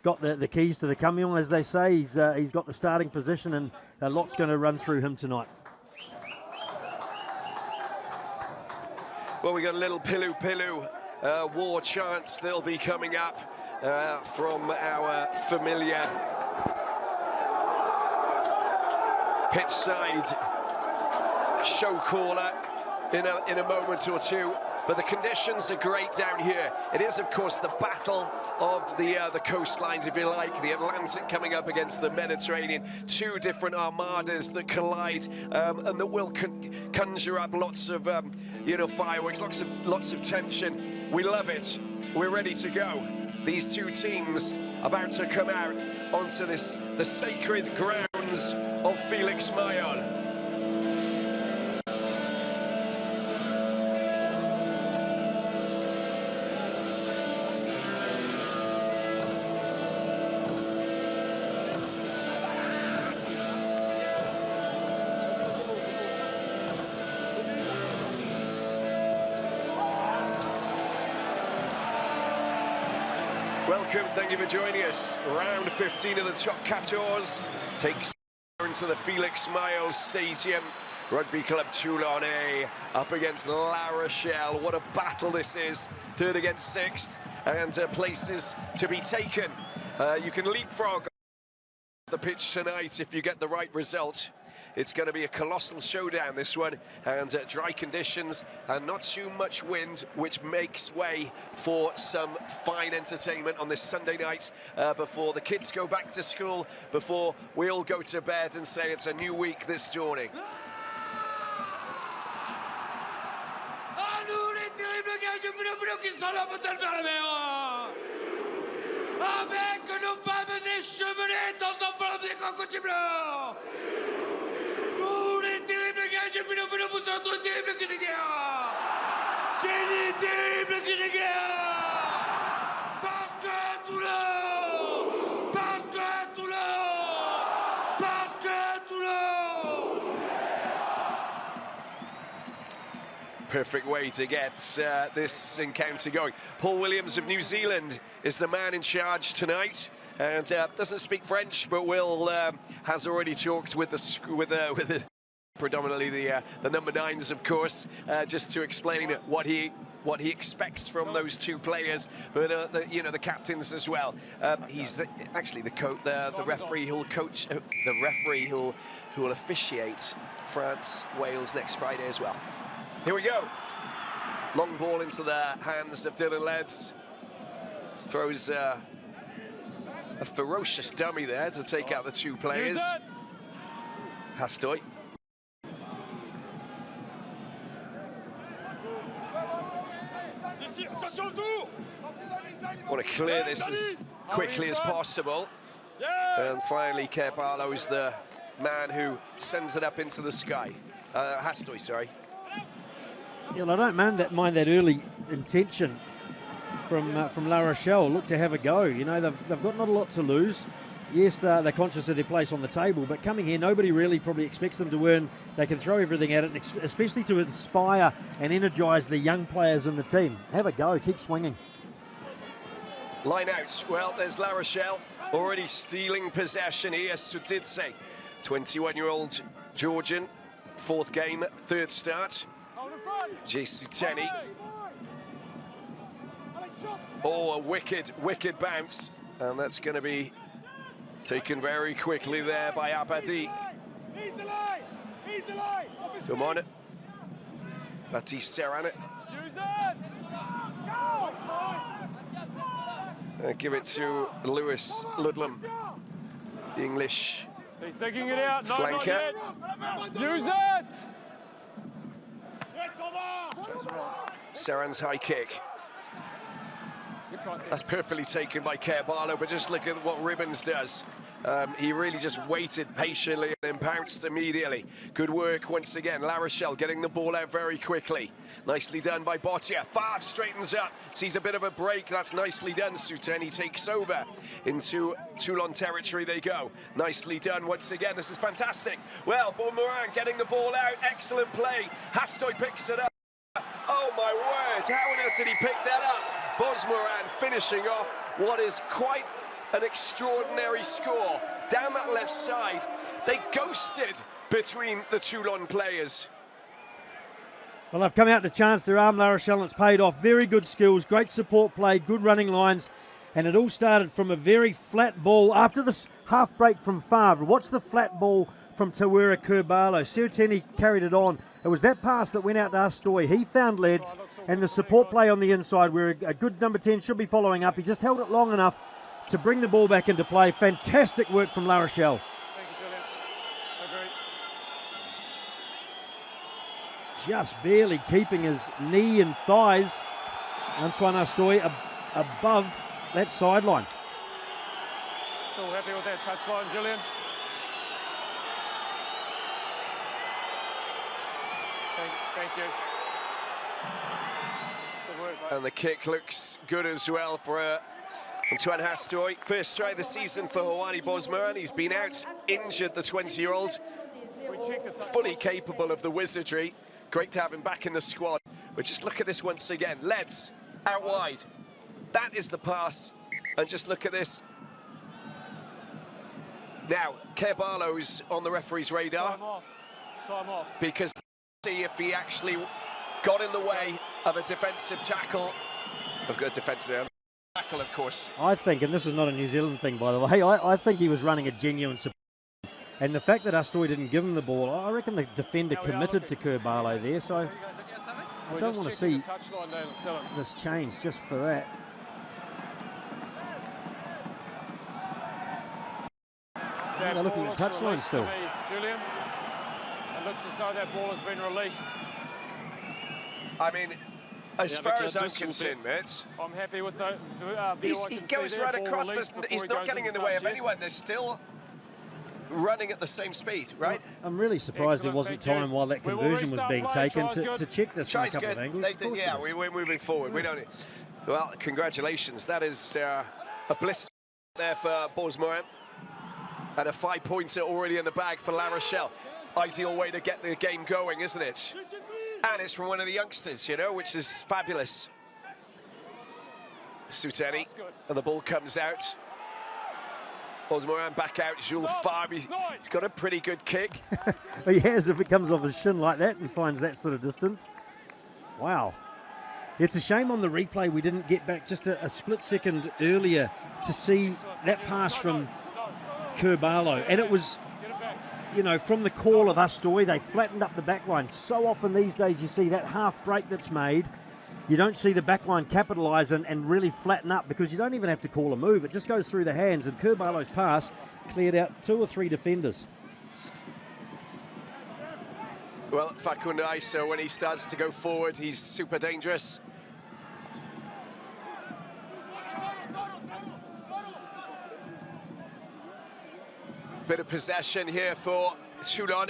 got the keys to the camion, as they say. He's got the starting position, and a lot's going to run through him tonight. Well, we got a little pilu war chants that'll be coming up from our familiar pitch side show caller in a moment or two. But the conditions are great down here. It is, of course, the battle of the coastlines, if you like, the Atlantic coming up against the Mediterranean. Two different armadas that collide, and that will conjure up lots of, fireworks, lots of tension. We love it. We're ready to go. These two teams about to come out onto the sacred grounds of Felix Mayon. Welcome, thank you for joining us. Round 15 of the top 14 takes into the Felix Mayon Stadium. Rugby Club Toulounnais up against La Rochelle. What a battle this is. Third against sixth, and places to be taken. You can leapfrog the pitch tonight if you get the right result. It's going to be a colossal showdown, this one, and dry conditions and not too much wind, which makes way for some fine entertainment on this Sunday night before the kids go back to school, before we all go to bed and say it's a new week this dawning. Avec nos fameux échevelés dans un flambeau de crocodile blanc. Nous, les terribles gars, j'ai vu le vous autres terribles qui les gars. J'ai dit terribles qui les gars. Parce que Toulon. Parce que Toulon. Parce que Toulon. Perfect way to get this encounter going. Paul Williams of New Zealand is the man in charge tonight, and doesn't speak French, but has already talked with the predominantly the number 9s, of course, just to explain what he expects from those two players, but the captains as well. He's actually the referee who'll coach, the referee who will officiate France-Wales next Friday as well. Here we go. Long ball into the hands of Dylan Leds. Throws a ferocious dummy there to take out the two players. Hastoy. Want to clear this as quickly as possible. And finally, Carvalho is the man who sends it up into the sky. Hastoy, sorry. Yeah, well, I don't mind that early intention from La Rochelle. Look to have a go. You know, they've got not a lot to lose. Yes, they're conscious of their place on the table, but coming here, nobody really probably expects them to win. They can throw everything at it, especially to inspire and energise the young players in the team. Have a go, keep swinging. Line out. Well, there's La Rochelle already stealing possession here. Sudidze, 21-year-old Georgian, 4th game, 3rd start. Jesuteni. Oh, a wicked bounce. And that's going to be taken very quickly there by Abadi. Come on. Battiste Serin. Give it to Lewis Ludlam, the English flanker. Use it! Serin's high kick. That's perfectly taken by Carvalho, but just look at what Ribbons does. He really just waited patiently and then pounced immediately. Good work once again. La Rochelle getting the ball out very quickly. Nicely done by Bottia. Favre straightens up, sees a bit of a break. That's nicely done. Suteni takes over. Into Toulon territory they go. Nicely done once again. This is fantastic. Well, Morin getting the ball out. Excellent play. Hastoy picks it up. Oh my word, how on earth did he pick that up? Morin finishing off what is quite an extraordinary score. Down that left side, they ghosted between the Toulon players. Well, they've come out to chance their arm, La Rochelle, and it's paid off. Very good skills, great support play, good running lines, and it all started from a very flat ball after this half break from Favre. Watch the flat ball from Tawera Kurbalo. Serteni carried it on. It was that pass that went out to Astoy. He found leads, and the support play on the inside where a good number 10 should be following up. He just held it long enough to bring the ball back into play. Fantastic work from La Rochelle. Thank you, Julian. Agreed. Just barely keeping his knee and thighs. Antoine Astoy above that sideline. Still happy with that touchline, Julian? Thank you. Good work, mate. And the kick looks good as well for Antoine Astoy. First try of the season for Hawani Bosman. He's been out injured, the 20-year-old. Fully capable of the wizardry. Great to have him back in the squad. But just look at this once again. Leds out wide. That is the pass. And just look at this. Now, Kerbalo's on the referee's radar. Time off. Because see if he actually got in the way of a defensive tackle. We've got a defensive tackle, of course. I think, and this is not a New Zealand thing, by the way, I think he was running a genuine support. And the fact that Astoy didn't give him the ball, I reckon the defender committed to Kurbalo there, so I don't want to see this change just for that. They're looking at touchline still. Julian, it looks as though that ball has been released. I mean, as far as I'm concerned, mate, I'm happy with the he goes right across this. He's not getting in the way of anyone. They're still running at the same speed, right? I'm really surprised there wasn't time while that conversion was being taken to check this from a couple of angles. Yeah, we're moving forward. We don't. Well, congratulations. That is a blister there for Bosmoran. And a 5-pointer already in the bag for La Rochelle. Ideal way to get the game going, isn't it? And it's from one of the youngsters, you know, which is fabulous. Souteni, and the ball comes out. Bosmoran back out. Jules Fabre, he's got a pretty good kick. He has if it comes off his shin like that and finds that sort of distance. Wow. It's a shame on the replay we didn't get back just a split second earlier to see that pass from Kurbalo. And it was, you know, from the call of Astoy, they flattened up the back line. So often these days you see that half break that's made. You don't see the back line capitalise and really flatten up because you don't even have to call a move. It just goes through the hands, and Kurbalo's pass cleared out 2 or 3 defenders. Well, Facundo Iso, when he starts to go forward, he's super dangerous. Bit of possession here for Toulon.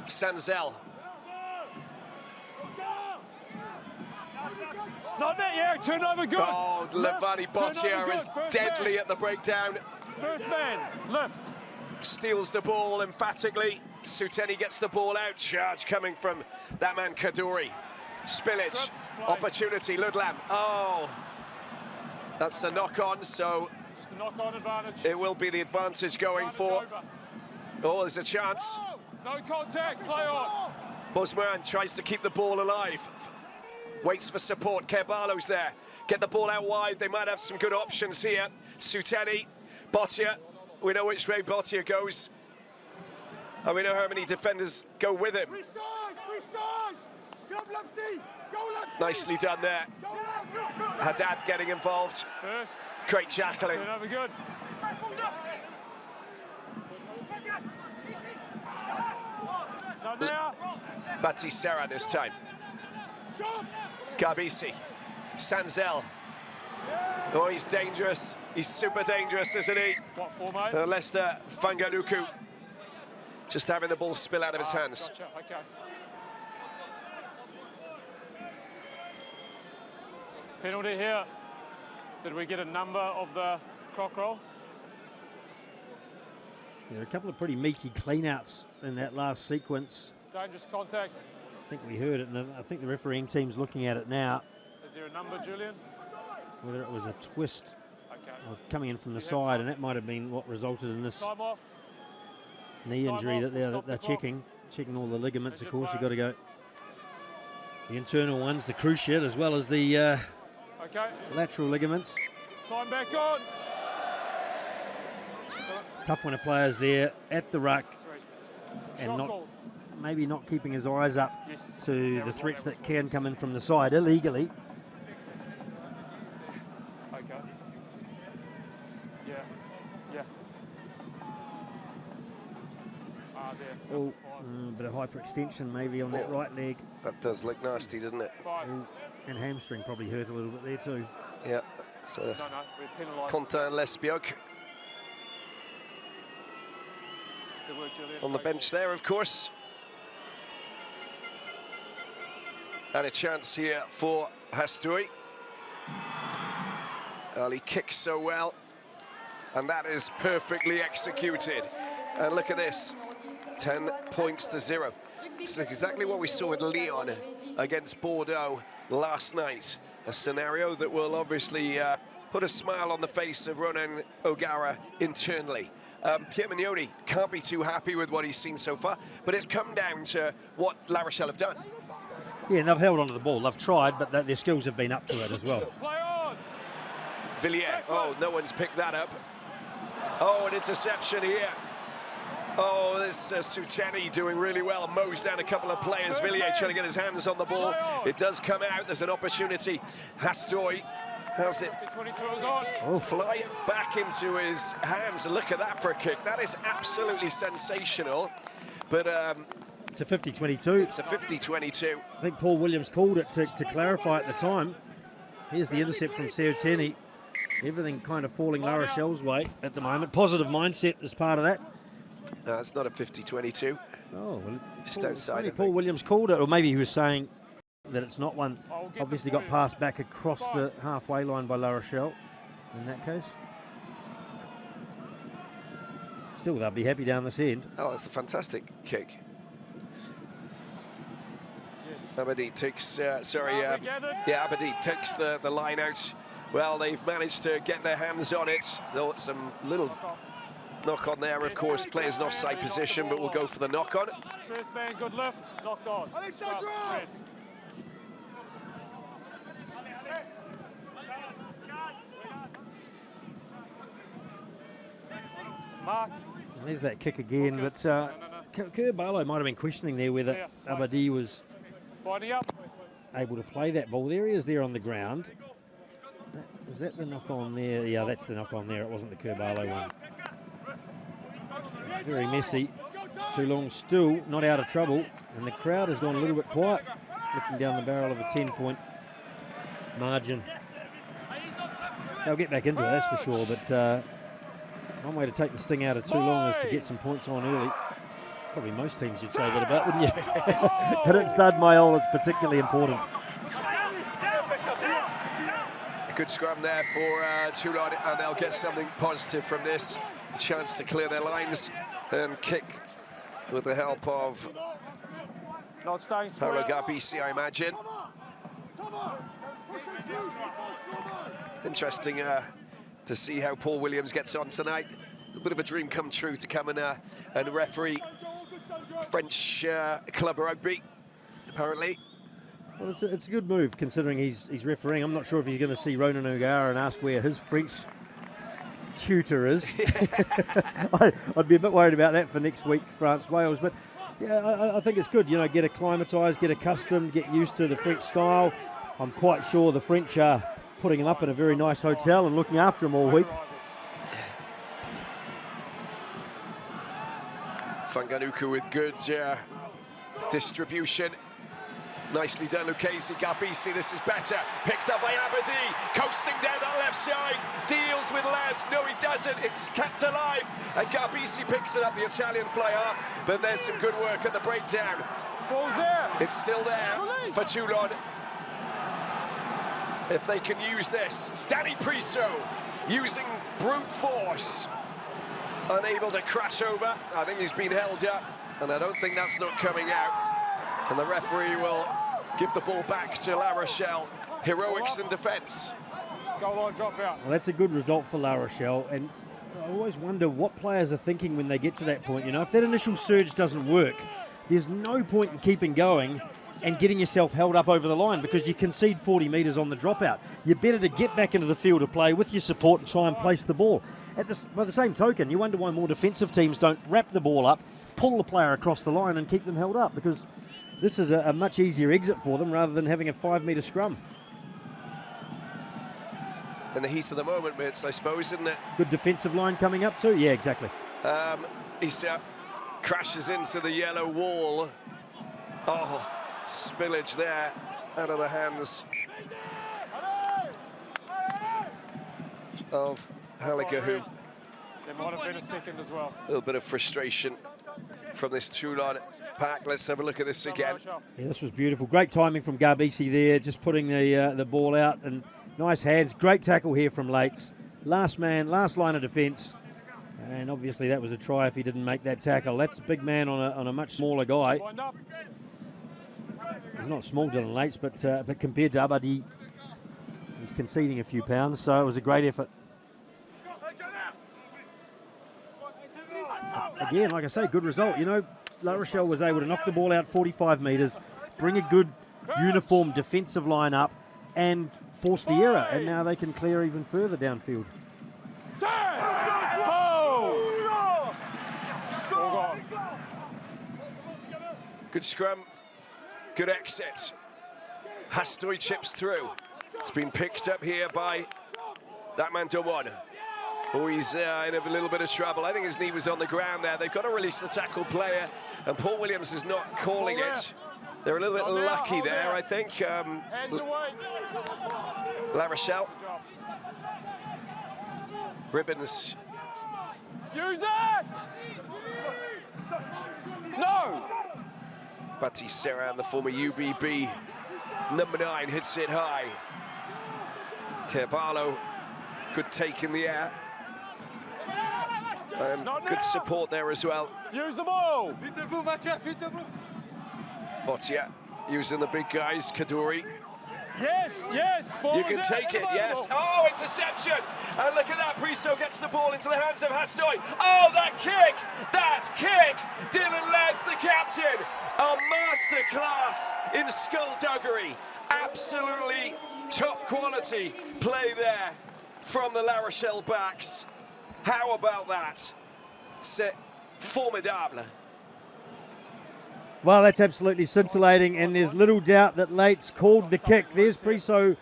Sanzel. Not that, yeah, turnover good. Oh, Levani Bottier is deadly at the breakdown. First man, lift. Steals the ball emphatically. Souteni gets the ball out. Charge coming from that man Kaduri. Spillage, opportunity, Ludlam. Oh, that's a knock-on, so just a knock-on advantage. It will be the advantage going for. Oh, there's a chance. No contact, play on. Bosman tries to keep the ball alive. Waits for support. Kerbalo's there. Get the ball out wide. They might have some good options here. Souteni, Bottier. We know which way Bottier goes. And we know how many defenders go with him. Nicely done there. Haddad getting involved. First. Great jackling. Turnover good. Not now. Battiste Serin this time. Gabisi. Sanzel. Oh, he's dangerous. He's super dangerous, isn't he? What for, mate? Lester Fanganuku. Just having the ball spill out of his hands. Gotcha. Okay. Penalty here. Did we get a number of the croc roll? Yeah, a couple of pretty meaty clean-outs in that last sequence. Dangerous contact. I think we heard it, and I think the refereeing team's looking at it now. Is there a number, Julian? whether it was a twist Okay. or coming in from the side, and that might have been what resulted in this Time off. knee injury that Stop they're the clock. checking all the ligaments. Of Just course, you've play. got to go the internal ones, the cruciate, as well as the Okay. lateral ligaments. Time back on. It's tough when a player's there at the ruck 3. and Shot not call. maybe not keeping his eyes up Yes. to That the was threats one, that can come in from the side illegally. Okay. Yeah. Yeah. There. Oh, a bit of hyperextension maybe on that right leg. That does look nasty, doesn't it? 5. And hamstring probably hurt a little bit there too. Yeah. So No, we're penalised. Quentin Lesbiog Good work, Julian. on the bench there, of course. And a chance here for Hastui. Early kicks so well, and that is perfectly executed. And look at this, 10 points to 0. This is exactly what we saw with Lyon against Bordeaux last night. A scenario that will obviously put a smile on the face of Ronan O'Gara internally. Pierre Mignoni can't be too happy with what he's seen so far, but it's come down to what La Rochelle have done. Yeah, and they've held onto the ball. They've tried, but their skills have been up to it as well. Play on. Villiers, oh, no one's picked that up. Oh, an interception here. Oh, this Suteni doing really well, mows down a couple of players. Villiers trying to get his hands on the ball. It does come out, there's an opportunity. Hastoy has it 22 is on. Oh, fly back into his hands. And look at that for a kick. That is absolutely sensational. But it's a 50-22. it's a 50-22. I think Paul Williams called it to clarify at the time. Here's the intercept from Seuteni. Everything kind of falling La Rochelle's way at the moment. Positive mindset is part of that. No, it's not a 50-22. Oh, well, Just outside, I Paul think. Williams called it, or maybe he was saying that it's not one. I'll get Obviously the got three. passed back across the halfway line by La Rochelle in that case. Still, they'll be happy down this end. Oh, it's a fantastic kick. Aberdeen takes, Aberdeen takes the line out. Well, they've managed to get their hands on it. Though some little knock on there, of course. Players in offside position, but we'll go for the knock on. First man, good lift. Knocked on. Start, red. Mark. And there's that kick again, but Kerr Barlow might have been questioning there whether Yeah, it's Aberdeen was Binding up. able to play that ball. There he is there on the ground. Is that the knock on there? Yeah, that's the knock on there. It wasn't the Kerr Barlow one. Very messy. Toulon still not out of trouble, and the crowd has gone a little bit quiet, looking down the barrel of a 10-point margin. They'll get back into it, that's for sure, but one way to take the sting out of Toulon is to get some points on early. Probably most teams you'd say that about, wouldn't you? But at Stade Mayol, it's particularly important. A good scrum there for Toulon, and they'll get something positive from this. A chance to clear their lines and kick with the help of Not staying square. Paulo Garbisi, I imagine. Interesting to see how Paul Williams gets on tonight. A bit of a dream come true to come and referee French club rugby, apparently. Well, it's a good move considering he's refereeing. I'm not sure if he's going to see Ronan O'Gara and ask where his French tutor is. I'd be a bit worried about that for next week, France-Wales. But yeah, I think it's good. You know, get acclimatised, get accustomed, get used to the French style. I'm quite sure the French are putting him up in a very nice hotel and looking after him all week. Fanganuku with good distribution. Nicely done, Lucchesi. Garbisi, this is better. Picked up by Aberdeen. Coasting down that left side. Deals with lads. No, he doesn't. It's kept alive. And Garbisi picks it up, the Italian fly half. But there's some good work at the breakdown. Ball's there. It's still there for Toulon. If they can use this. Danny Priso using brute force. Unable to crash over. I think he's been held up. And I don't think that's not coming out. And the referee will give the ball back to La Rochelle. Heroics in defence. Goal line drop out. Well, that's a good result for La Rochelle, and I always wonder what players are thinking when they get to that point. You know, if that initial surge doesn't work, there's no point in keeping going and getting yourself held up over the line because you concede 40 metres on the dropout. You're better to get back into the field of play with your support and try and place the ball. By the same token, you wonder why more defensive teams don't wrap the ball up, pull the player across the line and keep them held up, because this is a much easier exit for them rather than having a 5-metre scrum. In the heat of the moment, Mitz, I suppose, isn't it? Good defensive line coming up too. Yeah, exactly. He crashes into the yellow wall. Oh, spillage there out of the hands of Halliger, who... There might have been a second as well. A little bit of frustration from this Toulon pack. Let's have a look at this again. Yeah, this was beautiful. Great timing from Garbisi there, just putting the ball out, and nice hands. Great tackle here from Lates. Last man, last line of defence. And obviously that was a try if he didn't make that tackle. That's a big man on a much smaller guy. He's not small, Dylan Lates, but compared to Abadi, he's conceding a few pounds, so it was a great effort. Again, like I say, good result. You know, La Rochelle was able to knock the ball out 45 metres, bring a good uniform defensive line up, and force the error, and now they can clear even further downfield. Good scrum, good exit. Hastoy chips through. It's been picked up here by that man Domon. Oh, he's in a little bit of trouble. I think his knee was on the ground there. They've got to release the tackle player, and Paul Williams is not calling it. They're a little bit lucky there, I think. La Rochelle. Ribbons. Use it! No! Battiste Serin, the former UBB number 9, hits it high. Carvalho, good take in the air. And good support there as well. Use the ball! Botia using the big guys, Kaduri. Yes, ball. You can take it, yes. Oh, interception! And look at that, Priso gets the ball into the hands of Hastoy. Oh, that kick! Dylan Lads, the captain. A masterclass in skullduggery. Absolutely top quality play there from the La Rochelle backs. How about that? C'est formidable. Well, that's absolutely scintillating, and there's little doubt that Lates called the kick. There's Priso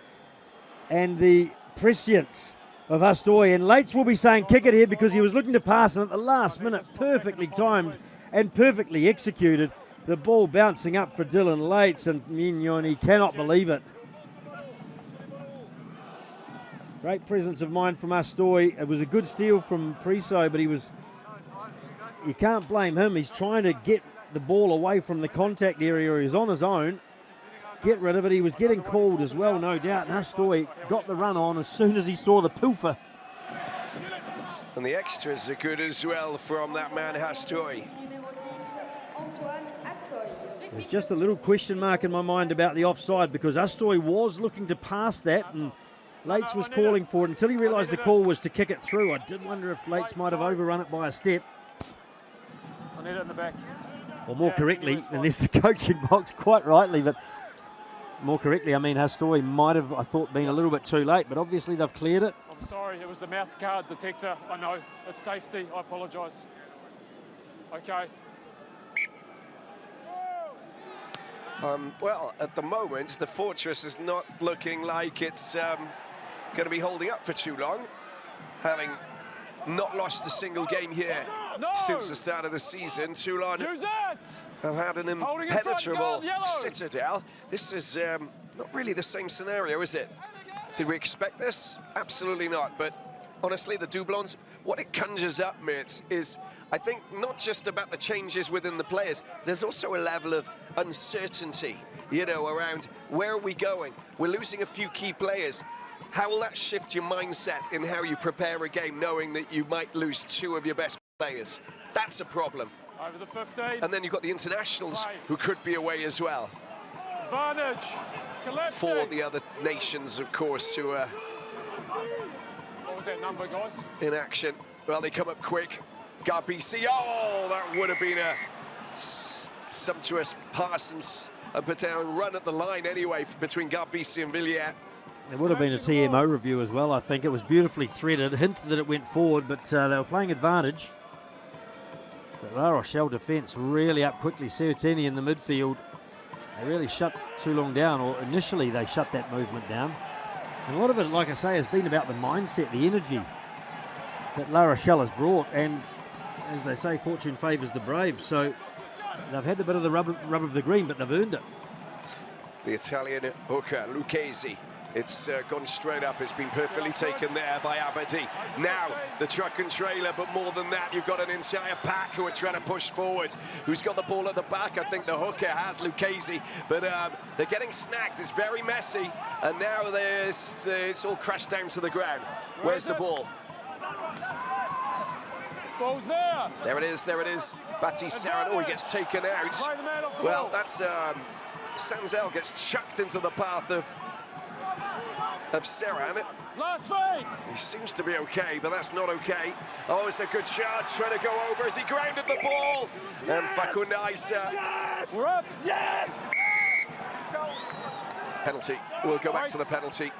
and the prescience of Hastoy, and Lates will be saying kick it here because he was looking to pass, and at the last minute, perfectly timed and perfectly executed. The ball bouncing up for Dylan Lates, and Mignon, he cannot believe it. Great presence of mind from Hastoy. It was a good steal from Priso, but you can't blame him. He's trying to get the ball away from the contact area. He's on his own. Get rid of it. He was getting called as well, no doubt. And Hastoy got the run on as soon as he saw the pilfer. And the extras are good as well from that man Hastoy. There's just a little question mark in my mind about the offside because Hastoy was looking to pass that and Lates was calling for it until he realised the call was to kick it through. I did wonder if Lates might have overrun it by a step. I need it in the back. Or more correctly, and there's the coaching box quite rightly, but more correctly, I mean, Hastoy might have, I thought, been a little bit too late, but obviously they've cleared it. I'm sorry, it was the mouth guard detector. I know, it's safety. I apologise. Okay. Well, at the moment, the Fortress is not looking like it's going to be holding up for too long, having not lost a single game here since the start of the season. Toulon have had an impenetrable citadel. This is not really the same scenario, is it? Did we expect this? Absolutely not. But honestly, the doublons, what it conjures up, mates, is I think not just about the changes within the players, there's also a level of uncertainty, you know, around where are we going? We're losing a few key players. How will that shift your mindset in how you prepare a game, knowing that you might lose 2 of your best players? That's a problem. Over the 15. And then you've got the internationals who could be away as well. Advantage. For the other nations, of course, who are What was that number, guys? in action. Well, they come up quick. Battiste, oh, that would have been a sumptuous pass and put down run at the line anyway between Battiste and Villiers. There would have been a TMO review as well, I think. It was beautifully threaded, hinted that it went forward, but they were playing advantage. But La Rochelle defence really up quickly. Sertini in the midfield. They really shut Toulon down, or initially they shut that movement down. And a lot of it, like I say, has been about the mindset, the energy that La Rochelle has brought. And as they say, fortune favours the brave. So they've had a bit of the rub of the green, but they've earned it. The Italian hooker, Lucchesi. It's gone straight up. It's been perfectly taken there by Abadi. Now, the truck and trailer, but more than that, you've got an entire pack who are trying to push forward. Who's got the ball at the back? I think the hooker has Lucchesi, but they're getting snagged. It's very messy, and now it's all crashed down to the ground. Where's the ball? Ball's there. There it is, there it is. Battiste Serin, oh, he gets taken out. Well, that's Sanzel gets chucked into the path of Serin. Last thing. He seems to be okay, but that's not okay. Oh, it's a good charge, trying to go over as he grounded the ball. Yes! And Facundo Isa. Yes! We're up. Yes! Penalty. We'll go back to the penalty.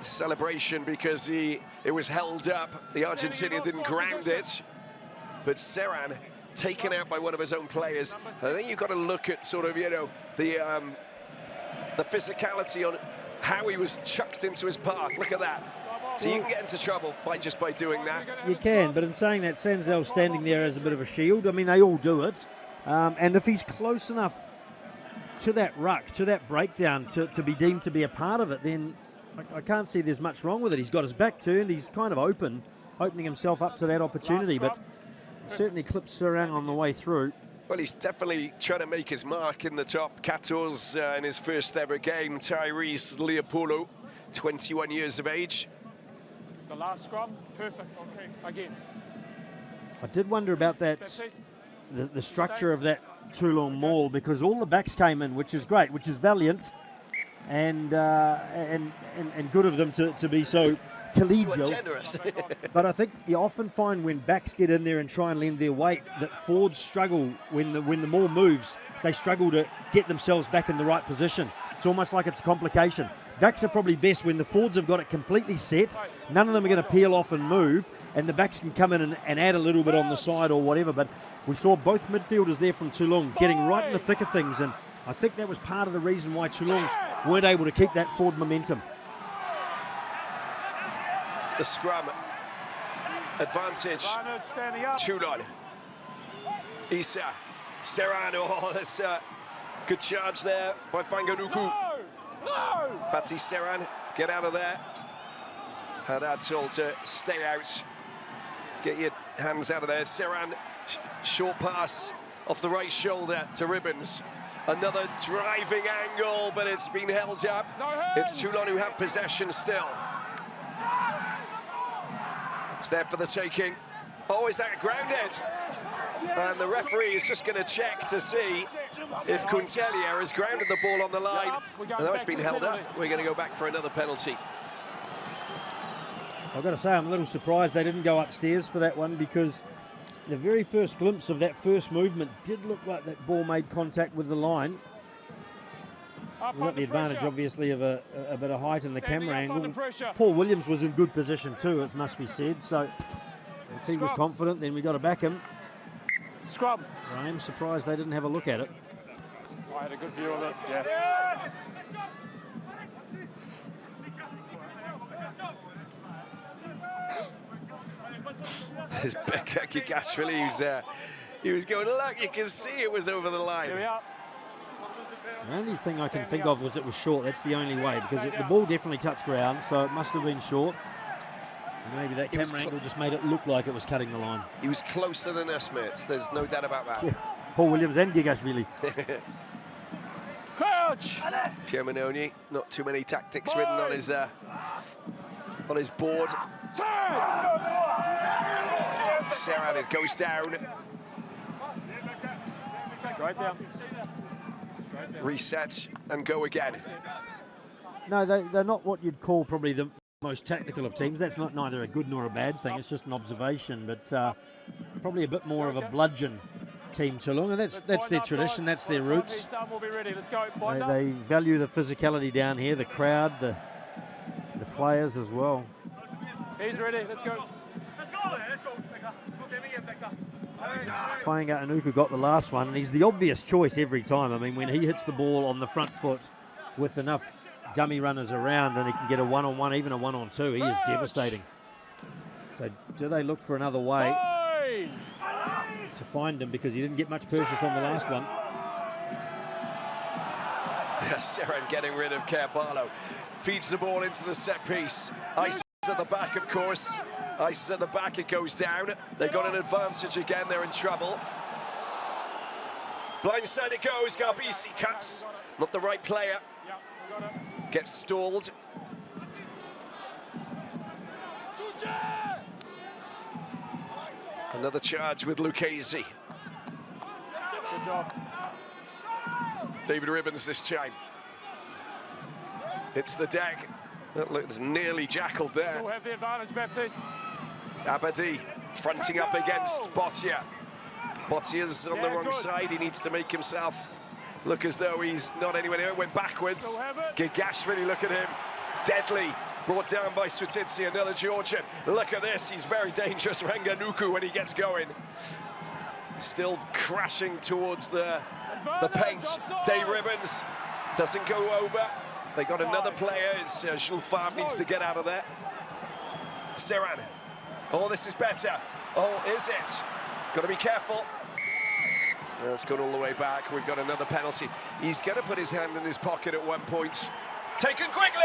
Celebration because it was held up. The Argentinian didn't ground it, but Serin taken out by one of his own players. I think you've got to look at sort of, you know, the physicality on how he was chucked into his path. Look at that. So you can get into trouble just by doing that. You can, but in saying that, Sanzel's standing there as a bit of a shield. I mean, they all do it. And if he's close enough to that ruck, to that breakdown, to be deemed to be a part of it, then I can't see there's much wrong with it. He's got his back turned. He's kind of opening himself up to that opportunity, but certainly clipped Serin on the way through. Well, he's definitely trying to make his mark in the top 14 in his first ever game. Tyrese Leopoldo, 21 years of age. The last scrum, perfect. Okay, again. I did wonder about that, the structure of that Toulon maul, because all the backs came in, which is great, which is valiant, and good of them to be so collegial. Generous. But I think you often find when backs get in there and try and lend their weight, that forwards struggle when the maul moves. They struggle to get themselves back in the right position. It's almost like it's a complication. Backs are probably best when the forwards have got it completely set. None of them are going to peel off and move, and the backs can come in and add a little bit on the side or whatever. But we saw both midfielders there from Toulon getting right in the thick of things, and I think that was part of the reason why Toulon weren't able to keep that forward momentum. The scrum. Advantage. Toulon. Isa. Serrano. Oh, that's a good charge there by Fanganuku. No! Battiste Serin, get out of there. Haddad told to stay out. Get your hands out of there. Serin, short pass off the right shoulder to Ribbons. Another driving angle, but it's been held up. It's Toulon who have possession still. It's there for the taking. Oh, is that grounded? And the referee is just going to check to see if Quintelia has grounded the ball on the line. And now it's been held up. We're going to go back for another penalty. I've got to say, I'm a little surprised they didn't go upstairs for that one, because the very first glimpse of that first movement did look like that ball made contact with the line. We've got the advantage, obviously, of a bit of height in the camera angle. Paul Williams was in good position too, it must be said. So if he was confident, then we got to back him. Scrum. I am surprised they didn't have a look at it. I had a good view of it, yeah. His Becca Gigashvili, he was going, look, you can see it was over the line. Here we are. The only thing I can think of was it was short. That's the only way, because the ball definitely touched ground, so it must have been short. And maybe that camera angle just made it look like it was cutting the line. He was closer than us, mates. There's no doubt about that. Yeah. Paul Williams and Gigashvili. Crouch! Pierre Manoni, not too many tactics written on his board. Serin goes down. Right down. Reset and go again. No, they're not what you'd call probably the most tactical of teams. That's not neither a good nor a bad thing. It's just an observation, but probably a bit more of a bludgeon team, Toulon, and that's their tradition. That's their roots. We'll be ready. Let's go. They value the physicality down here. The crowd, the players as well. He's ready. Let's go. Whainga Anuku got the last one, and he's the obvious choice every time. I mean, when he hits the ball on the front foot with enough dummy runners around, and he can get a one-on-one, even a one-on-two, he is devastating. So do they look for another way to find him, because he didn't get much purchase on the last one? Serin getting rid of Carballo. Feeds the ball into the set piece. Ice at the back, of course. Ice is at the back, it goes down. They've got an advantage again, they're in trouble. Blindside it goes, Garbisi cuts. Not the right player. Gets stalled. Another charge with Lucchese. Good job. David Ribbons this time. Hits the deck. That looks nearly jackled there. Still have the advantage, Battiste. Abadi fronting up against Bottia. Bottia's on the wrong side. He needs to make himself look as though he's not anywhere near it. Went backwards. Gigashvili, look at him. Deadly. Brought down by Sutitsi, another Georgian. Look at this. He's very dangerous, Ranganuku, when he gets going. Still crashing towards the paint. Dave Ribbons doesn't go over. They got another player. It's Jules Favre needs to get out of there. Serin. Oh, this is better. Oh, is it? Got to be careful. That's gone all the way back. We've got another penalty. He's going to put his hand in his pocket at one point. Taken quickly!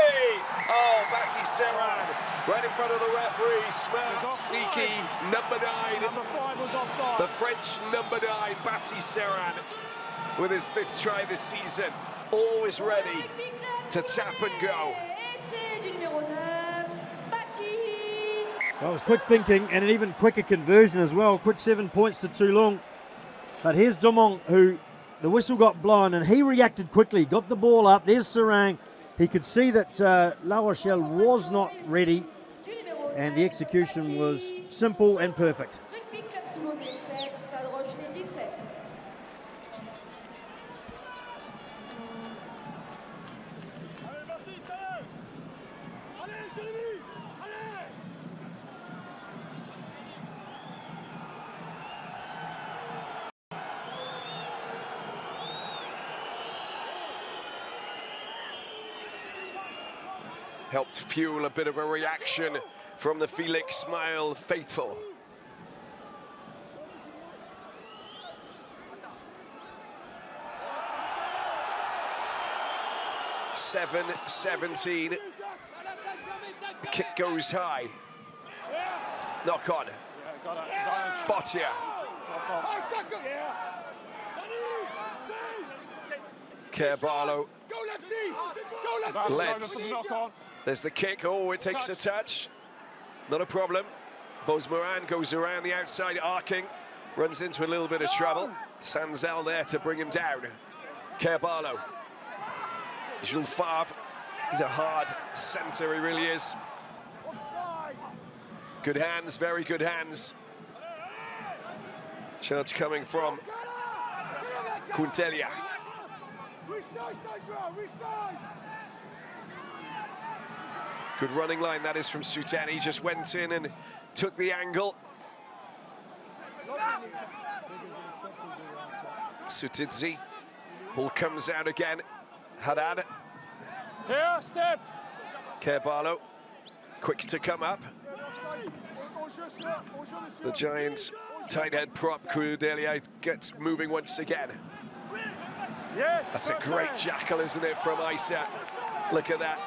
Oh, Battiste Serin, right in front of the referee. Smart, sneaky, number 9. Number 5 was offside. The French number 9, Battiste Serin, with his 5th try this season. Always ready to tap and go. Well, it was quick thinking and an even quicker conversion as well. Quick 7 points to Toulon. But here's Dumont, who the whistle got blown, and he reacted quickly, got the ball up. There's Serin. He could see that La Rochelle was not ready, and the execution was simple and perfect. Helped fuel a bit of a reaction from the Felix Smile faithful. Seven 17. The kick goes high. Knock on. Bottia. Carballo. Let's. There's the kick. Oh, it takes a touch. Not a problem. Bosmoran goes around the outside, arcing. Runs into a little bit of trouble. Sanzel there to bring him down. Carballo. Jules Favre. He's a hard centre, he really is. Good hands, very good hands. Charge coming from Quintelia. Good running line, that is from Sutan. He just went in and took the angle. Sutidzi. Ball comes out again. Haddad. Here, step. Carballo. Quick to come up. The Giants tight head prop, Crudelia, gets moving once again. Yes. That's a great jackal, isn't it, from Isa? Look at that.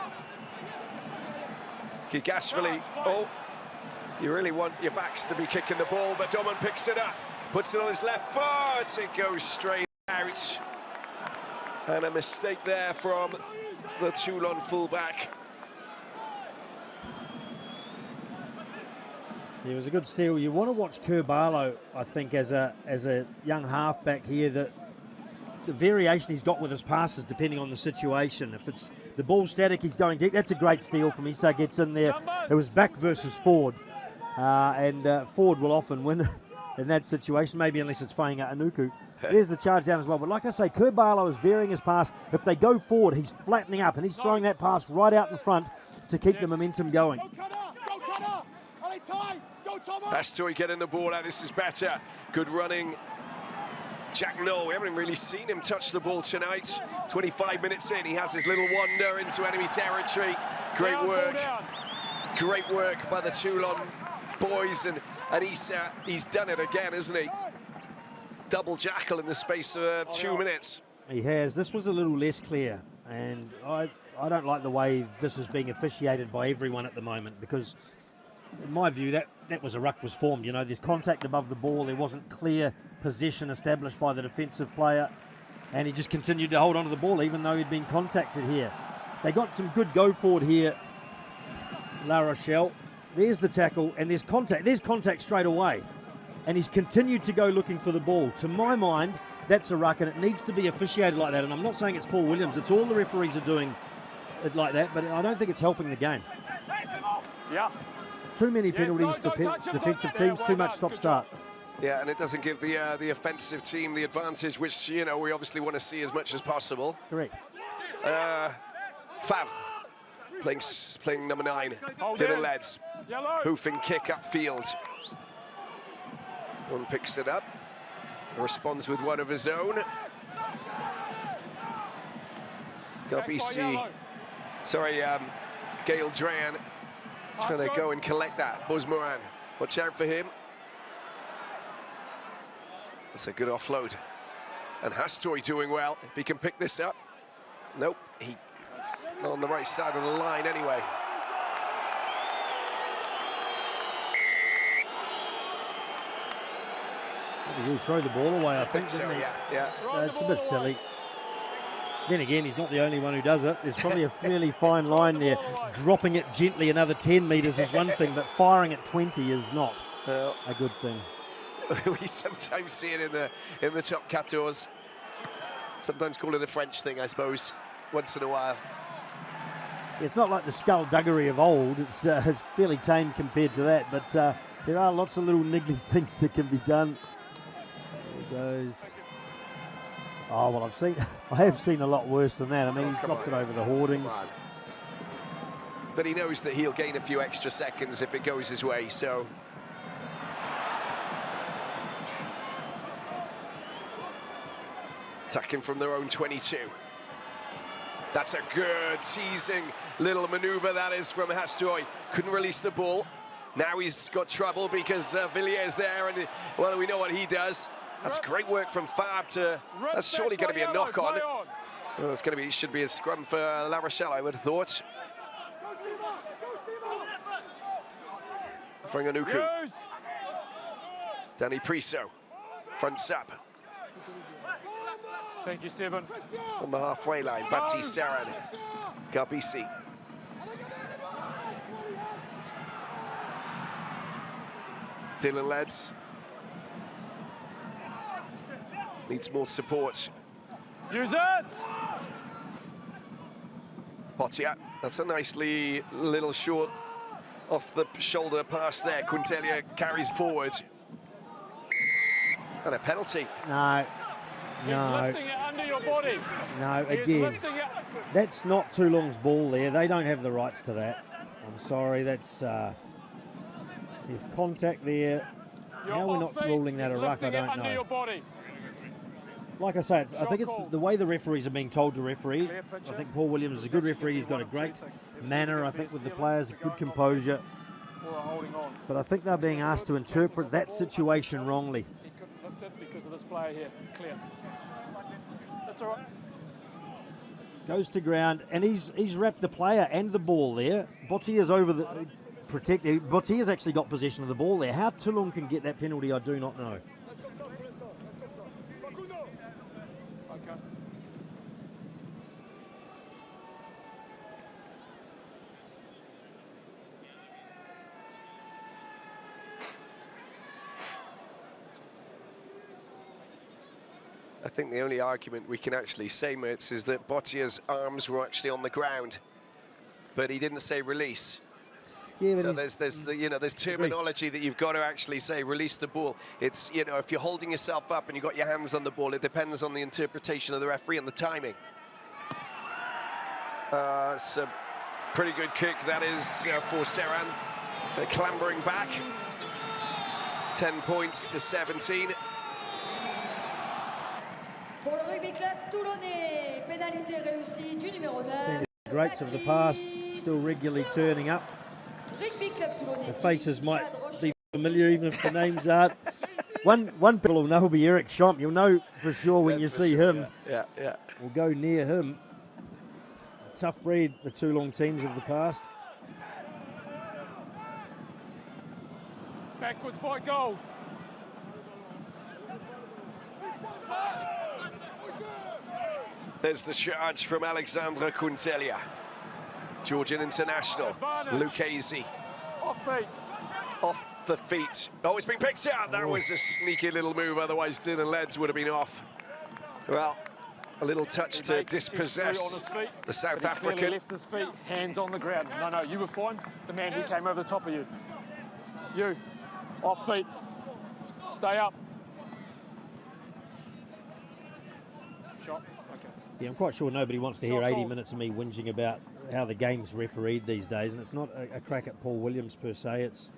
Gigashvili, oh, you really want your backs to be kicking the ball, but Doman picks it up, puts it on his left foot, it goes straight out. And a mistake there from the Toulon fullback. It was a good steal. You want to watch Carballo, I think, as a young halfback here that the variation he's got with his passes depending on the situation. If it's the ball static, he's going deep. That's a great steal from Issa, gets in there. It was back versus forward, and forward will often win in that situation, maybe unless it's Whainga Anuku. There's the charge down as well. But like I say, Kurbalo is varying his pass. If they go forward, he's flattening up, and he's throwing that pass right out in front to keep the momentum going. Bastoy getting the ball out. This is better. Good running. Jack Knoll, we haven't really seen him touch the ball tonight. 25 minutes in, he has his little wander into enemy territory. Great work. Great work by the Toulon boys, and Issa, he's done it again, isn't he? Double jackal in the space of 2 minutes. He has. This was a little less clear, and I don't like the way this is being officiated by everyone at the moment, because in my view, that was a ruck was formed. You know, there's contact above the ball. There wasn't clear possession established by the defensive player, and he just continued to hold on to the ball even though he'd been contacted here. They got some good go forward here, La Rochelle. There's the tackle, and there's contact. There's contact straight away, and he's continued to go looking for the ball. To my mind, that's a ruck, and it needs to be officiated like that. And I'm not saying it's Paul Williams. It's all the referees are doing it like that, but I don't think it's helping the game. Yeah. Too many penalties for defensive teams, too much stop-start. Yeah, and it doesn't give the offensive team the advantage, which, you know, we obviously want to see as much as possible. Correct. Fav playing number 9. Dylan Leds. Hoofing kick upfield. One picks it up. Responds with one of his own. Garbisi. Sorry, Gail Dran. Trying to go and collect that. Buzz Moran. Watch out for him. That's a good offload. And Hastoy doing well. If he can pick this up. Nope. He not on the right side of the line anyway. He'll throw the ball away, I think, So, didn't he? yeah. It's a bit silly. Then again, he's not the only one who does it. There's probably a fairly fine line there. Dropping it gently another 10 metres is one thing, but firing at 20 is not a good thing. We sometimes see it in the top 14. Sometimes call it a French thing, I suppose, once in a while. It's not like the skullduggery of old. It's fairly tame compared to that, but there are lots of little niggly things that can be done. There he goes. Oh, well, I have seen a lot worse than that. I mean, he's dropped it over the hoardings. But he knows that he'll gain a few extra seconds if it goes his way, so. Attacking from their own 22. That's a good teasing little maneuver that is from Hastoy. Couldn't release the ball. Now he's got trouble because Villiers there, and well, we know what he does. That's great work from Fab to. That's surely going to be a knock on. Well, it's going to be. Should be a scrum for La Rochelle, I would have thought. Franganuku. Danny Priso. Front sub. Thank you, Seven. On the halfway line, Battiste Serin. Garbisi. Dylan Leds. Needs more support. Use it! Potia. That's a nicely little short off the shoulder pass there. Quintelia carries forward. And a penalty. No. He's lifting it under your body. No, He's again, lifting it. that's not Toulon's ball there. They don't have the rights to that. I'm sorry, that's... there's contact there. How we're not ruling that a ruck, I don't under know. Your body. Like I say, I think it's the way the referees are being told to referee. I think Paul Williams is a good referee. He's got a great manner, I think, with the players, good composure. But I think they're being asked to interpret that situation wrongly. He couldn't lift it because of this player here. Clear. That's all right. Goes to ground, and he's wrapped the player and the ball there. Bottier's over the protected. Bottier's actually got possession of the ball there. How Toulon can get that penalty, I do not know. I think the only argument we can actually say, Mertz, is that Bottia's arms were actually on the ground, but he didn't say release. Yeah, So there's there's terminology that you've got to actually say release the ball. It's, you know, if you're holding yourself up and you've got your hands on the ball, it depends on the interpretation of the referee and the timing. It's a pretty good kick that is for Serin. They're clambering back. 10 points to 17. Pour le rugby club toulonnais, pénalité réussie du numéro 9. The greats of the past still regularly turning up. Rugby club toulonnais. The faces might be familiar even if the names aren't. One people will know will be Eric Schomp. You'll know for sure when you see him. Yeah. We'll go near him. A tough breed, the Toulon teams of the past. Backwards by goal. There's the charge from Alexandre Kuntelia. Georgian international, Lucchese. Off feet. Off the feet. Oh, it's been picked out. That was a sneaky little move, otherwise Dylan Leeds would have been off. Well, a little touch to dispossess the South African. Left his feet, hands on the ground. No, you were fine. The man who came over the top of you. You, off feet. Stay up. Shot. Okay. Yeah, I'm quite sure nobody wants to hear 80 minutes of me whinging about how the game's refereed these days, and it's not a crack at Paul Williams per se, it's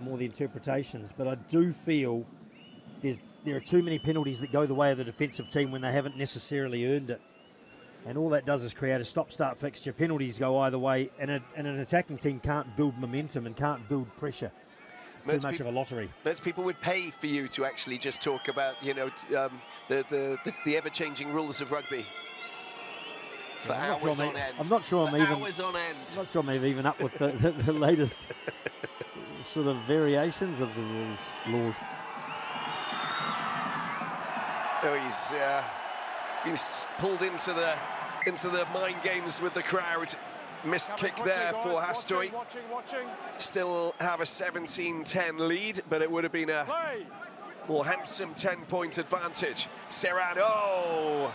more the interpretations. But I do feel there are too many penalties that go the way of the defensive team when they haven't necessarily earned it. And all that does is create a stop-start fixture. Penalties go either way, and an attacking team can't build momentum and can't build pressure. It's too much of a lottery. Most people would pay for you to actually just talk about, you know, the ever-changing rules of rugby. For hours on end. I'm not sure I'm even. Hours on end. I'm not sure I'm even up with the latest sort of variations of the laws. Oh, he's been pulled into the mind games with the crowd. Missed kick there for Hastoy. Watching. Still have a 17-10 lead, but it would have been a more handsome 10-point advantage. Serin,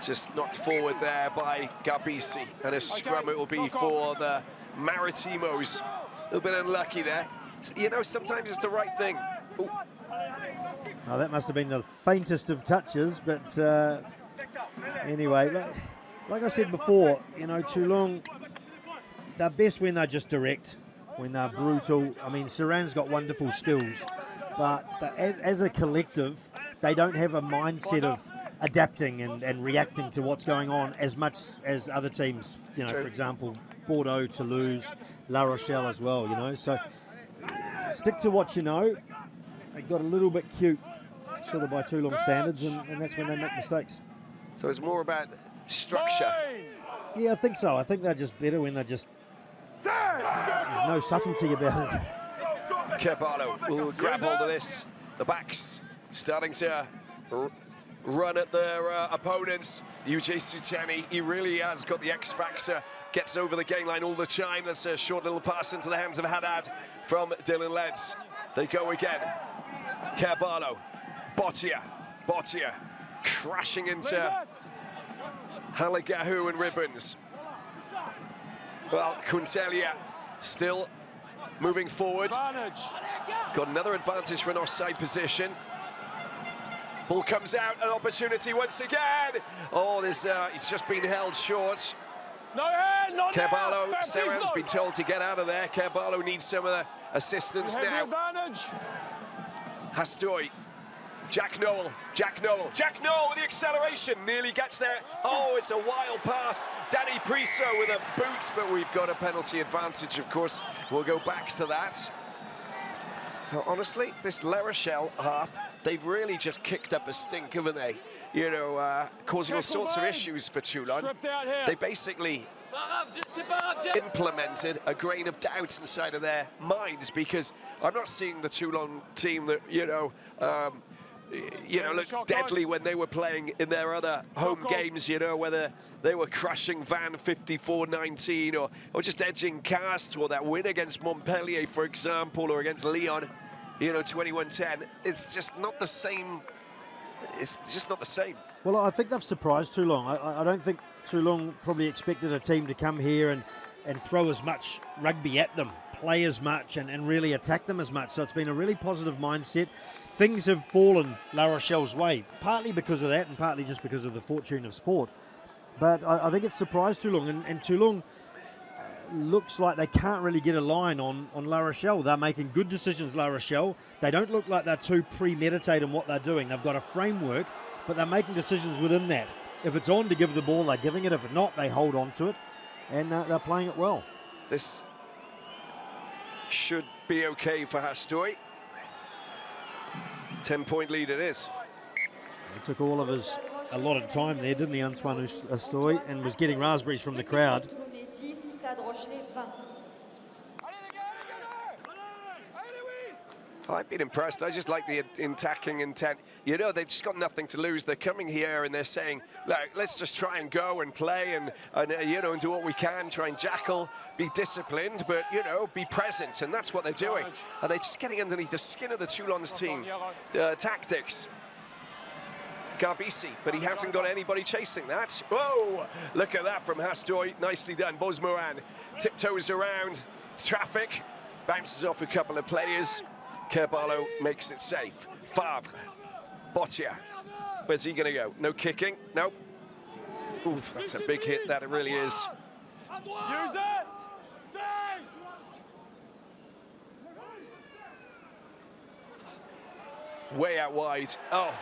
just knocked forward there by Battiste, and a scrum it will be for the Maritimos. A little bit unlucky there. You know, sometimes it's the right thing. Ooh. Oh, that must have been the faintest of touches, but anyway, like I said before, you know, Toulon, they're best when they're just direct, when they're brutal. I mean, Serin's got wonderful skills, but as a collective, they don't have a mindset of adapting and reacting to what's going on as much as other teams, you know, for example, Bordeaux, Toulouse, La Rochelle as well, you know. So stick to what you know. They got a little bit cute, sort of by Toulon standards, and that's when they make mistakes. So it's more about structure. Yeah, I think so. I think they're just better when they're just... There's no subtlety about it. Kerbalo will grab hold of this. The backs starting to run at their opponents. UJ Sutani, he really has got the X factor. Gets over the game line all the time. That's a short little pass into the hands of Haddad from Dylan Leeds. They go again. Kerbalo, Bottia, crashing into Halagahu and Ribbons. Well, Kuntelia still moving forward. Got another advantage for an offside position. Ball comes out, an opportunity once again. Oh, he's just been held short. No hand, not Kerbalo, Serin's been told to get out of there. Kerbalo needs some of the assistance now. Hastoy, Jack Noel with the acceleration, nearly gets there. Oh, it's a wild pass. Danny Priso with a boot, but we've got a penalty advantage, of course. We'll go back to that. Now, honestly, this La Rochelle half, they've really just kicked up a stink, haven't they? You know, causing all sorts of issues for Toulon. They basically implemented a grain of doubt inside of their minds, because I'm not seeing the Toulon team that, looked deadly when they were playing in their other home games, you know, whether they were crushing Van 54-19 or just edging Castres, or that win against Montpellier, for example, or against Lyon, you know, 21-10. It's just not the same it's just not the same. Well, I think they've surprised Toulon. I don't think Toulon probably expected a team to come here and throw as much rugby at them, play as much, and really attack them as much. So it's been a really positive mindset. Things have fallen La Rochelle's way, partly because of that and partly just because of the fortune of sport. But I think it's surprised Toulon, and Toulon looks like they can't really get a line on La Rochelle. They're making good decisions, La Rochelle. They don't look like they're too premeditated in what they're doing. They've got a framework, but they're making decisions within that. If it's on to give the ball, they're giving it. If not, they hold on to it, and they're playing it well. This should be okay for Hastoy. 10-point lead it is. He took all of his allotted time there, didn't he, Antoine Hastoy, and was getting raspberries from the crowd. Stade, Rochelais 20. I've been impressed. I just like the attacking intent. You know, they've just got nothing to lose. They're coming here and they're saying, look, let's just try and go and play and you know, and do what we can, try and jackal, be disciplined, but, you know, be present. And that's what they're doing. And they're just getting underneath the skin of the Toulon's team. Tactics. Garbisi, but he hasn't got anybody chasing that. Whoa! Look at that from Hastoy. Nicely done. Bosmoran tiptoes around traffic, bounces off a couple of players. Kerballo makes it safe. Favre, Botia. Where's he going to go? No kicking? Nope. Oof, that's a big hit, that it really is. Use it! Way out wide. Oh.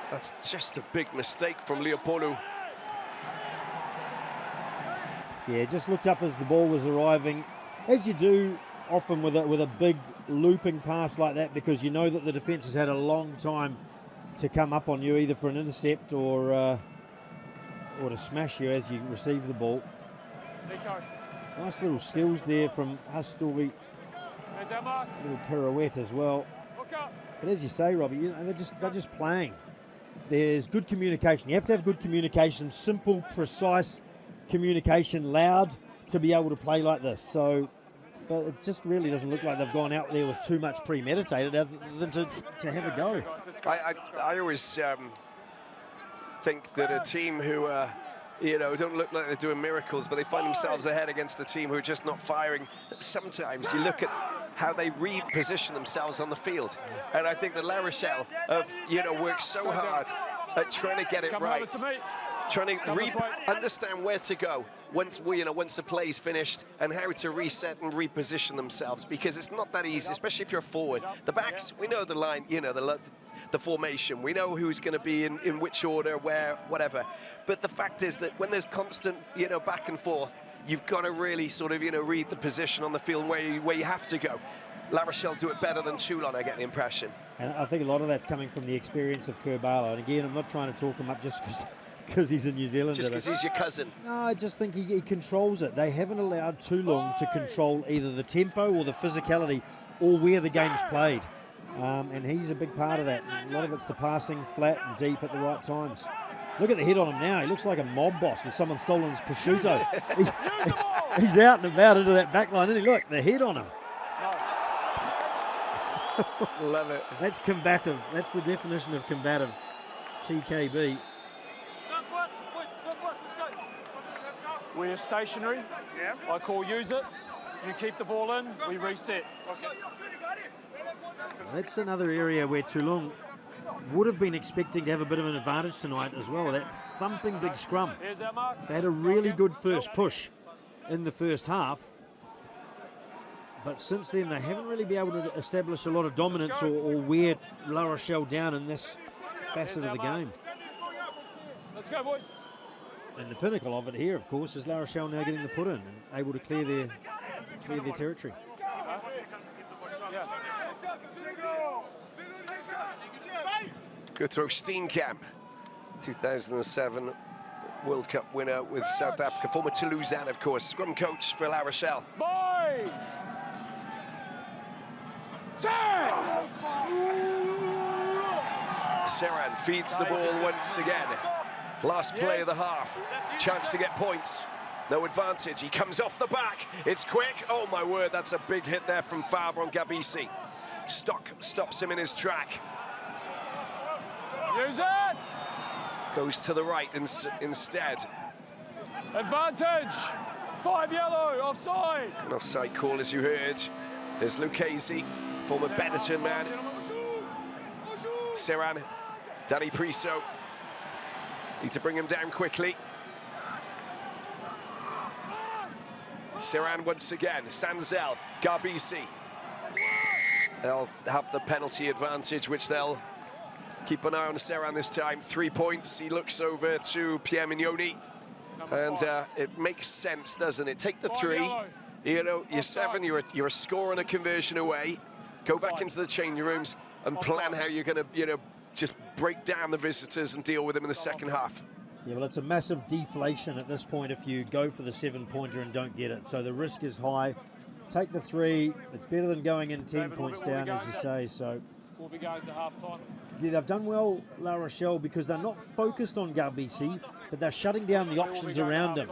That's just a big mistake from Leopoldu. Yeah, just looked up as the ball was arriving, as you do often with a big looping pass like that, because you know that the defence has had a long time to come up on you, either for an intercept or to smash you as you receive the ball. Nice little skills there from Hastoy. Little pirouette as well. But as you say, Robbie, you know, they're just playing. There's good communication. You have to have good communication, simple, precise communication, loud, to be able to play like this. So, but it just really doesn't look like they've gone out there with too much premeditated other than to have a go. I always think that a team who, you know, don't look like they're doing miracles, but they find themselves ahead against a team who are just not firing. Sometimes you look at how they reposition themselves on the field. And I think that La Rochelle have, you know, worked so hard at trying to get it right, trying to understand where to go once the play's finished and how to reset and reposition themselves, because it's not that easy, especially if you're forward. The backs, we know the line, you know, the formation. We know who's going to be in which order, where, whatever. But the fact is that when there's constant, you know, back and forth, you've got to really sort of, you know, read the position on the field where you have to go. La Rochelle do it better than Toulon, I get the impression. And I think a lot of that's coming from the experience of Kerballo. And again, I'm not trying to talk him up just because he's a New Zealander. Just because he's your cousin. No, I just think he controls it. They haven't allowed Toulon to control either the tempo or the physicality or where the game's played. And he's a big part of that. A lot of it's the passing flat and deep at the right times. Look at the hit on him now. He looks like a mob boss with someone stolen his prosciutto. He's out and about into that back line, isn't he? Look, the hit on him. Love it. That's combative. That's the definition of combative. TKB. We're stationary. I call use it. You keep the ball in, we reset. That's another area where Toulon would have been expecting to have a bit of an advantage tonight as well. That thumping big scrum. They had a really good first push in the first half. But since then, they haven't really been able to establish a lot of dominance or wear La Rochelle down in this facet of the game. Let's go, boys. And the pinnacle of it here, of course, is La Rochelle now getting the put in and able to clear their territory. Go through Steenkamp, 2007 World Cup winner with South Africa, former Toulouse, of course, scrum coach for La Rochelle. Boy! Serin feeds the ball once again. Last play of the half. Chance to get points. No advantage. He comes off the back. It's quick. Oh, my word. That's a big hit there from Favre on Garbisi. Stock stops him in his track. Use it! Goes to the right instead. Advantage! 5 yellow, offside! An offside call, as you heard. There's Lucchese, former Benetton man. Serin, Danny Priso. Need to bring him down quickly. Serin once again, Sanzel, Garbisi. They'll have the penalty advantage, which they'll keep an eye on Serin this time. 3 points. He looks over to Pierre Mignoni. And it makes sense, doesn't it? Take the 3. You know, you're 7, you're a score and a conversion away. Go back into the changing rooms and plan how you're going to, you know, just break down the visitors and deal with them in the second half. Yeah, well, it's a massive deflation at this point if you go for the 7-pointer and don't get it. So the risk is high. Take the 3. It's better than going in 10 points down, as you say. So We'll be going to half-time. yeah, they've done well, La Rochelle, because they're not focused on Garbisi, but they're shutting down the options around him.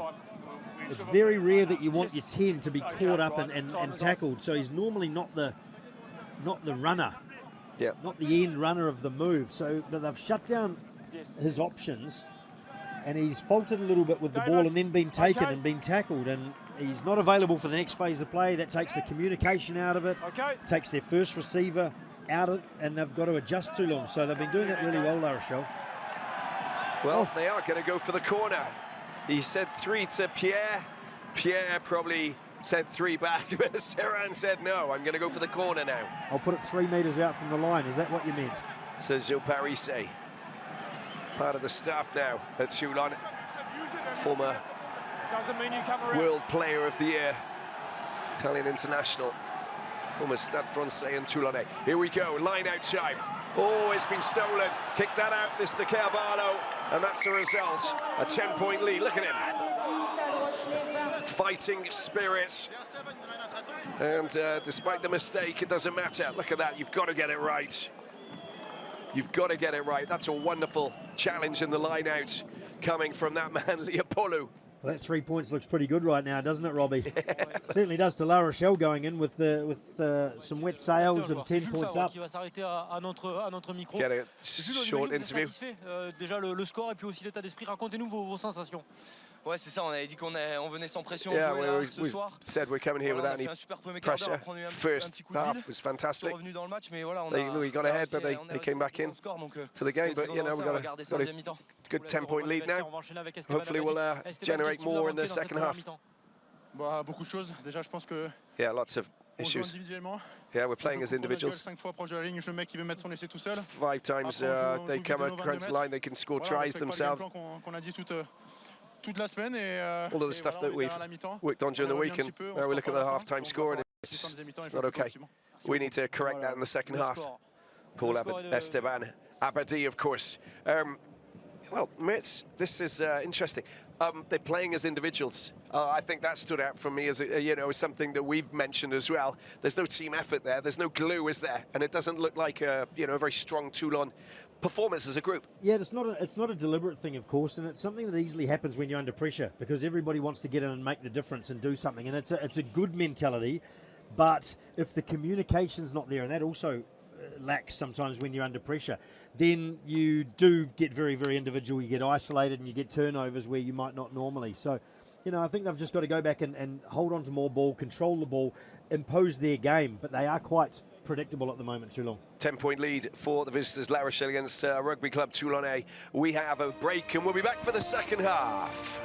It's very rare that you want your 10 to be caught up and tackled. So he's normally not the runner, not the end runner of the move. So but they've shut down his options, and he's faltered a little bit with the ball and then been taken and been tackled, and he's not available for the next phase of play. That takes the communication out of it, takes their first receiver out of it, and they've got to adjust Toulon. So they've been doing that really well, La Rochelle. Well, they are going to go for the corner. He said 3 to Pierre. Pierre probably said 3 back, but Serin said, no, I'm going to go for the corner now. I'll put it 3 metres out from the line. Is that what you meant? Says Gilles Parise. Part of the staff now at Toulon. Former World Player of the Year. Italian international. Former Stade Francais and Toulounnais. Here we go, line out time. Oh, it's been stolen. Kick that out, Mr. Carvalho. And that's the result. A 10-point lead. Look at him. Fighting spirit. And despite the mistake, it doesn't matter. Look at that. You've got to get it right. You've got to get it right. That's a wonderful challenge in the line out coming from that man, Leopoldu. Well, that 3 points looks pretty good right now, doesn't it, Robbie? Certainly does to La Rochelle going in with some wet sails and 10 points up. Get a short interview. Déjà le score et puis aussi l'état d'esprit. Racontez-nous vos sensations. Ouais, c'est ça, on avait dit qu'on venait sans pression Yeah, jouer là, ce we soir. said we're coming here without any pressure. First half was fantastic. We got ahead, but they came back in to the game. But, you know, we've got a good 10-point lead now. Hopefully we'll generate more in the second half. Beaucoup de choses. Déjà, je pense que yeah, lots of issues. Yeah, we're playing as individuals. 5 times they come across the line, they can score tries themselves. All of the stuff that we've worked on during the week, and now we look at the half-time score, and it's not okay. We need to correct that in the second half. Paul Esteban Abadi, of course. Well, Mertz, this is interesting. They're playing as individuals. I think that stood out for me as you know, something that we've mentioned as well. There's no team effort there. There's no glue, is there? And it doesn't look like a a very strong Toulon performance as a group. Yeah, it's not a deliberate thing, of course, and it's something that easily happens when you're under pressure because everybody wants to get in and make the difference and do something, and it's a good mentality. But if the communication's not there, and that also lacks sometimes when you're under pressure, then you do get very, very individual. You get isolated and you get turnovers where you might not normally. So, you know, I think they've just got to go back and hold on to more ball, control the ball, impose their game. But they are quite predictable at the moment, Toulon. 10-point lead for the visitors, La Rochelle against Rugby Club Toulounnais. We have a break and we'll be back for the second half.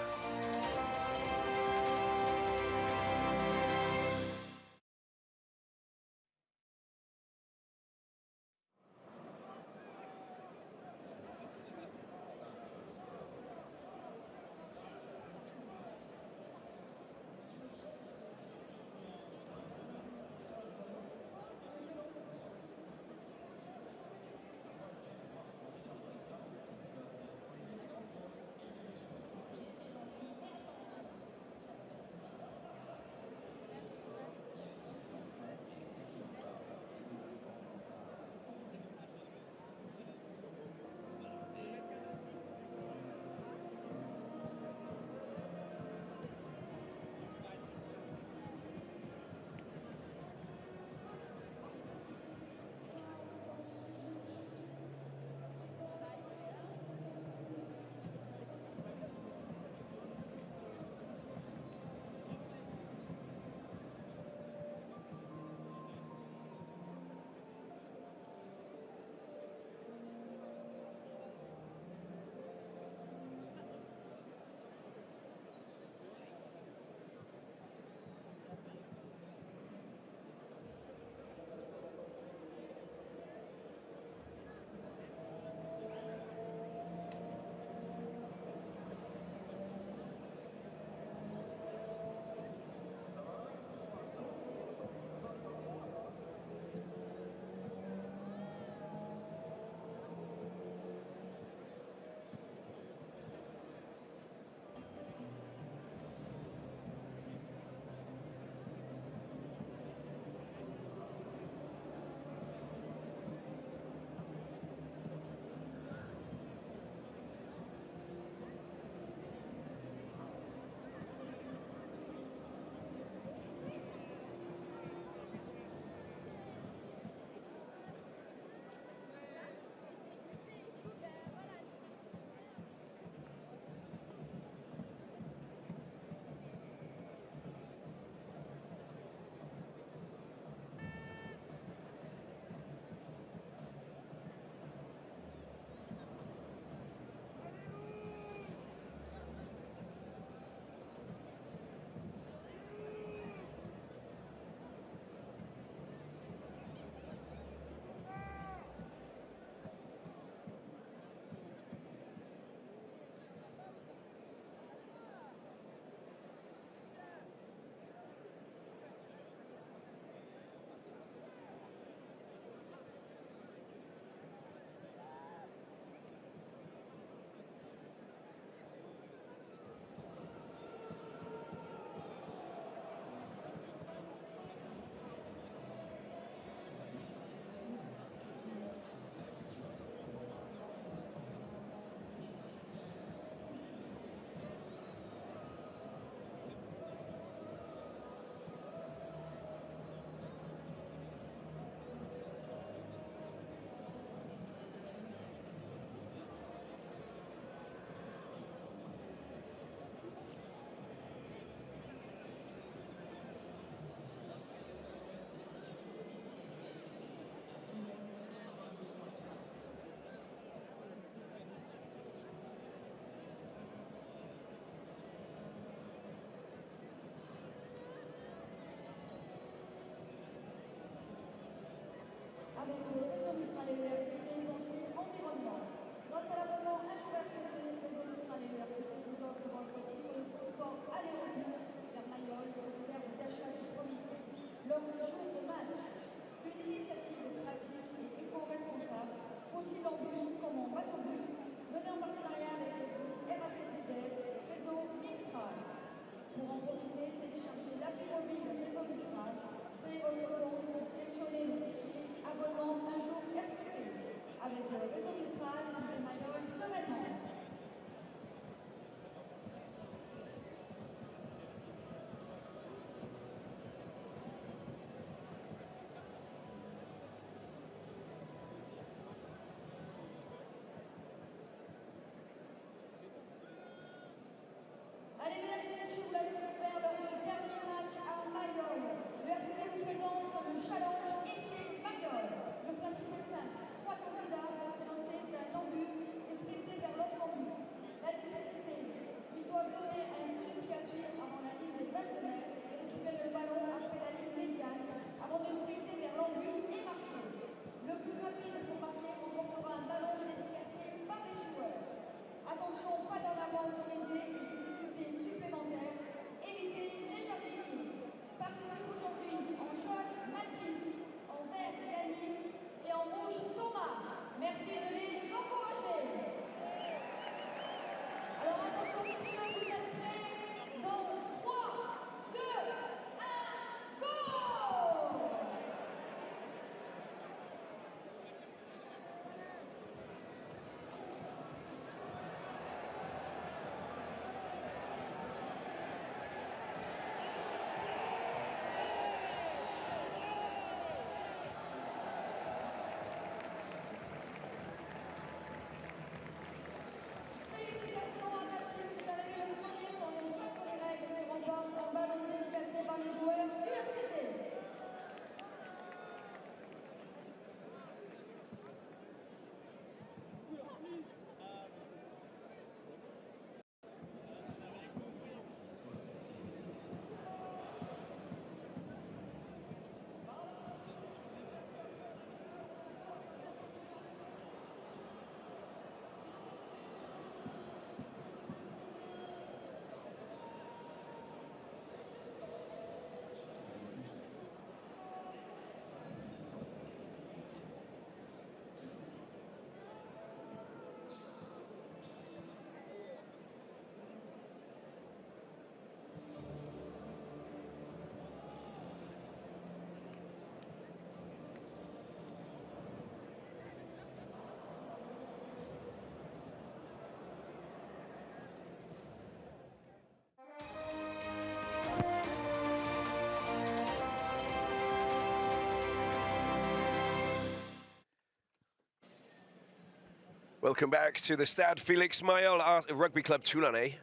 Welcome back to the Stade Félix Mayol Rugby Club Toulounnais.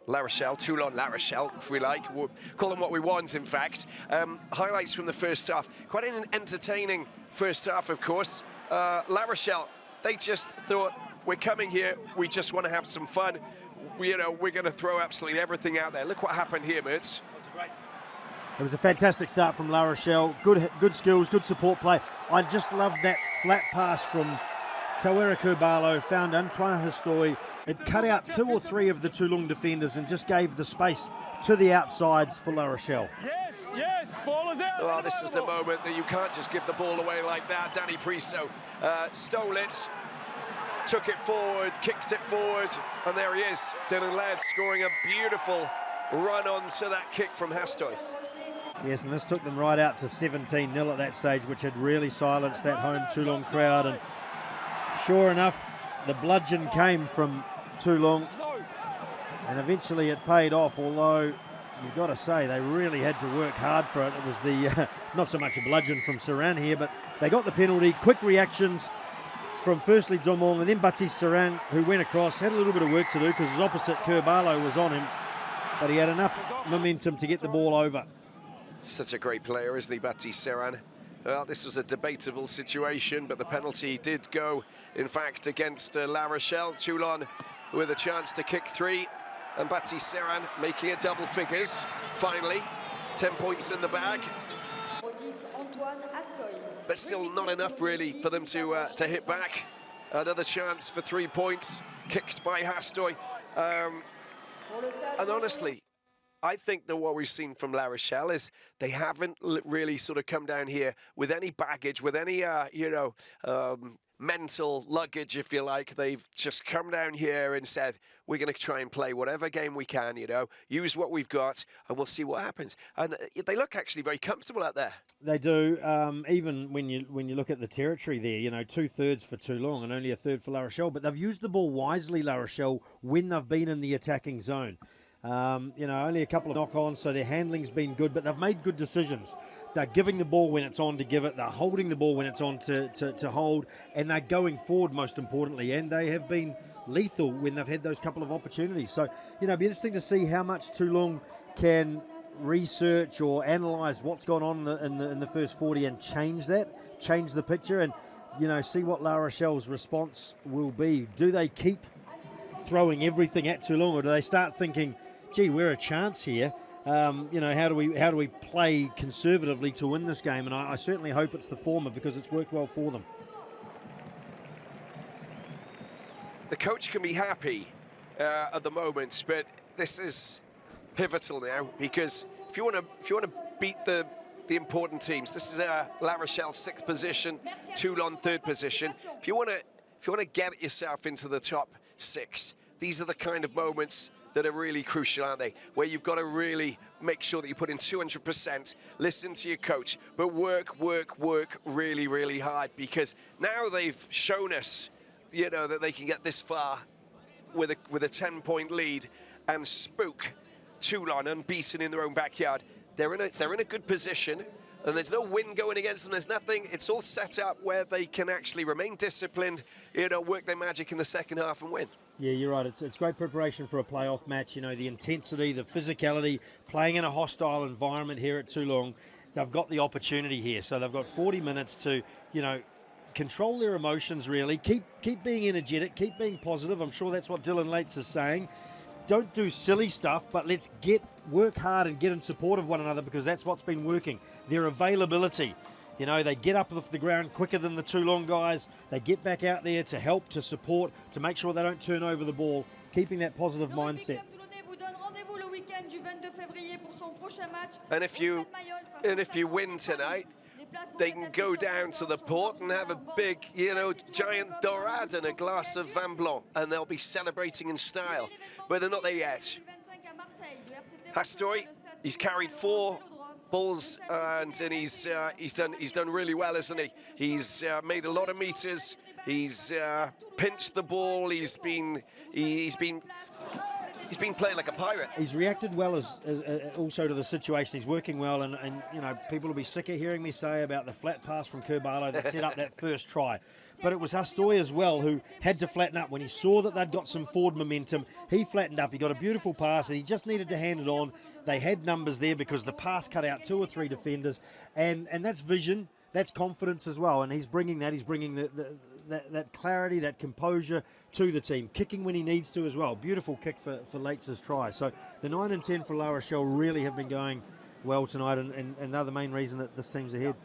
La Rochelle, Toulon, La Rochelle, if we like. We'll call them what we want, in fact. Highlights from the first half. Quite an entertaining first half, of course. La Rochelle, they just thought, we're coming here, we just want to have some fun. We're going to throw absolutely everything out there. Look what happened here, Mertz. It was a fantastic start from La Rochelle. Good skills, good support play. I just loved that flat pass from Tawera Kurbalo, found Antoine Histoy. It cut out 2 or 3 of the Toulon defenders and just gave the space to the outsides for La Rochelle. Yes, ball is out. Oh, this is the moment that you can't just give the ball away like that. Danny Priso stole it, took it forward, kicked it forward, and there he is. Dylan Laird scoring a beautiful run onto that kick from Histoy. Yes, and this took them right out to 17-0 at that stage, which had really silenced that home Toulon crowd. And sure enough, the bludgeon came from Toulon, and eventually it paid off, although you've got to say they really had to work hard for it. It was the, not so much a bludgeon from Serin here, but they got the penalty. Quick reactions from firstly Domong and then Battiste Serin, who went across, had a little bit of work to do because his opposite Kurbalo was on him, but he had enough momentum to get the ball over. Such a great player, isn't he, Battiste Serin? Well, this was a debatable situation, but the penalty did go, in fact, against La Rochelle. Toulon with a chance to kick 3, and Battiste Serin making it double figures, finally. 10 points in the bag. But still not enough, really, for them to hit back. Another chance for 3 points, kicked by Histoy. And honestly, I think that what we've seen from La Rochelle is they haven't really sort of come down here with any baggage, with any, mental luggage, if you like. They've just come down here and said, we're going to try and play whatever game we can, use what we've got, and we'll see what happens. And they look actually very comfortable out there. They do, even when you look at the territory there, 2/3 for Toulon and only 1/3 for La Rochelle, but they've used the ball wisely, La Rochelle, when they've been in the attacking zone. Only a couple of knock-ons, so their handling's been good, but they've made good decisions. They're giving the ball when it's on to give it, they're holding the ball when it's on to hold, and they're going forward, most importantly, and they have been lethal when they've had those couple of opportunities. So, it'd be interesting to see how much Toulon can research or analyse what's gone on in the first 40 and change the picture, and, see what La Rochelle's response will be. Do they keep throwing everything at Toulon, or do they start thinking, gee, we're a chance here? How do we play conservatively to win this game? And I certainly hope it's the former, because it's worked well for them. The coach can be happy at the moment, but this is pivotal now, because if you want to beat the important teams, this is La Rochelle 6th position, Toulon 3rd position. If you want to get yourself into the top 6, these are the kind of moments that are really crucial, aren't they? Where you've got to really make sure that you put in 200%, listen to your coach, but work really, really hard, because now they've shown us, that they can get this far with a 10-point lead and spook Toulon unbeaten in their own backyard. They're in a good position, and there's no wind going against them. There's nothing. It's all set up where they can actually remain disciplined, work their magic in the second half and win. Yeah, you're right. It's great preparation for a playoff match. The intensity, the physicality, playing in a hostile environment here at Toulon. They've got the opportunity here, so they've got 40 minutes to, control their emotions. Really, keep being energetic, keep being positive. I'm sure that's what Dylan Laird is saying. Don't do silly stuff, but let's work hard and get in support of one another, because that's what's been working. Their availability. They get up off the ground quicker than the Toulon guys. They get back out there to help, to support, to make sure they don't turn over the ball, keeping that positive mindset. And if you win tonight, they can go down to the port and have a big, giant dorade and a glass of vin blanc, and they'll be celebrating in style. But they're not there yet. Histoy, he's carried 4 balls, and he's done really well, isn't he? He's made a lot of meters. He's pinched the ball. He's been playing like a pirate. He's reacted well as also to the situation. He's working well, and people will be sick of hearing me say about the flat pass from Kurbalo that set up that first try. but it was Hastoy as well who had to flatten up. When he saw that they'd got some forward momentum, he flattened up. He got a beautiful pass, and he just needed to hand it on. They had numbers there because the pass cut out 2 or 3 defenders, and that's vision, that's confidence as well, and he's bringing that. He's bringing that clarity, that composure to the team, kicking when he needs to as well. Beautiful kick for Leitz's try. So the 9 and 10 for La Rochelle really have been going well tonight, and they're the main reason that this team's ahead.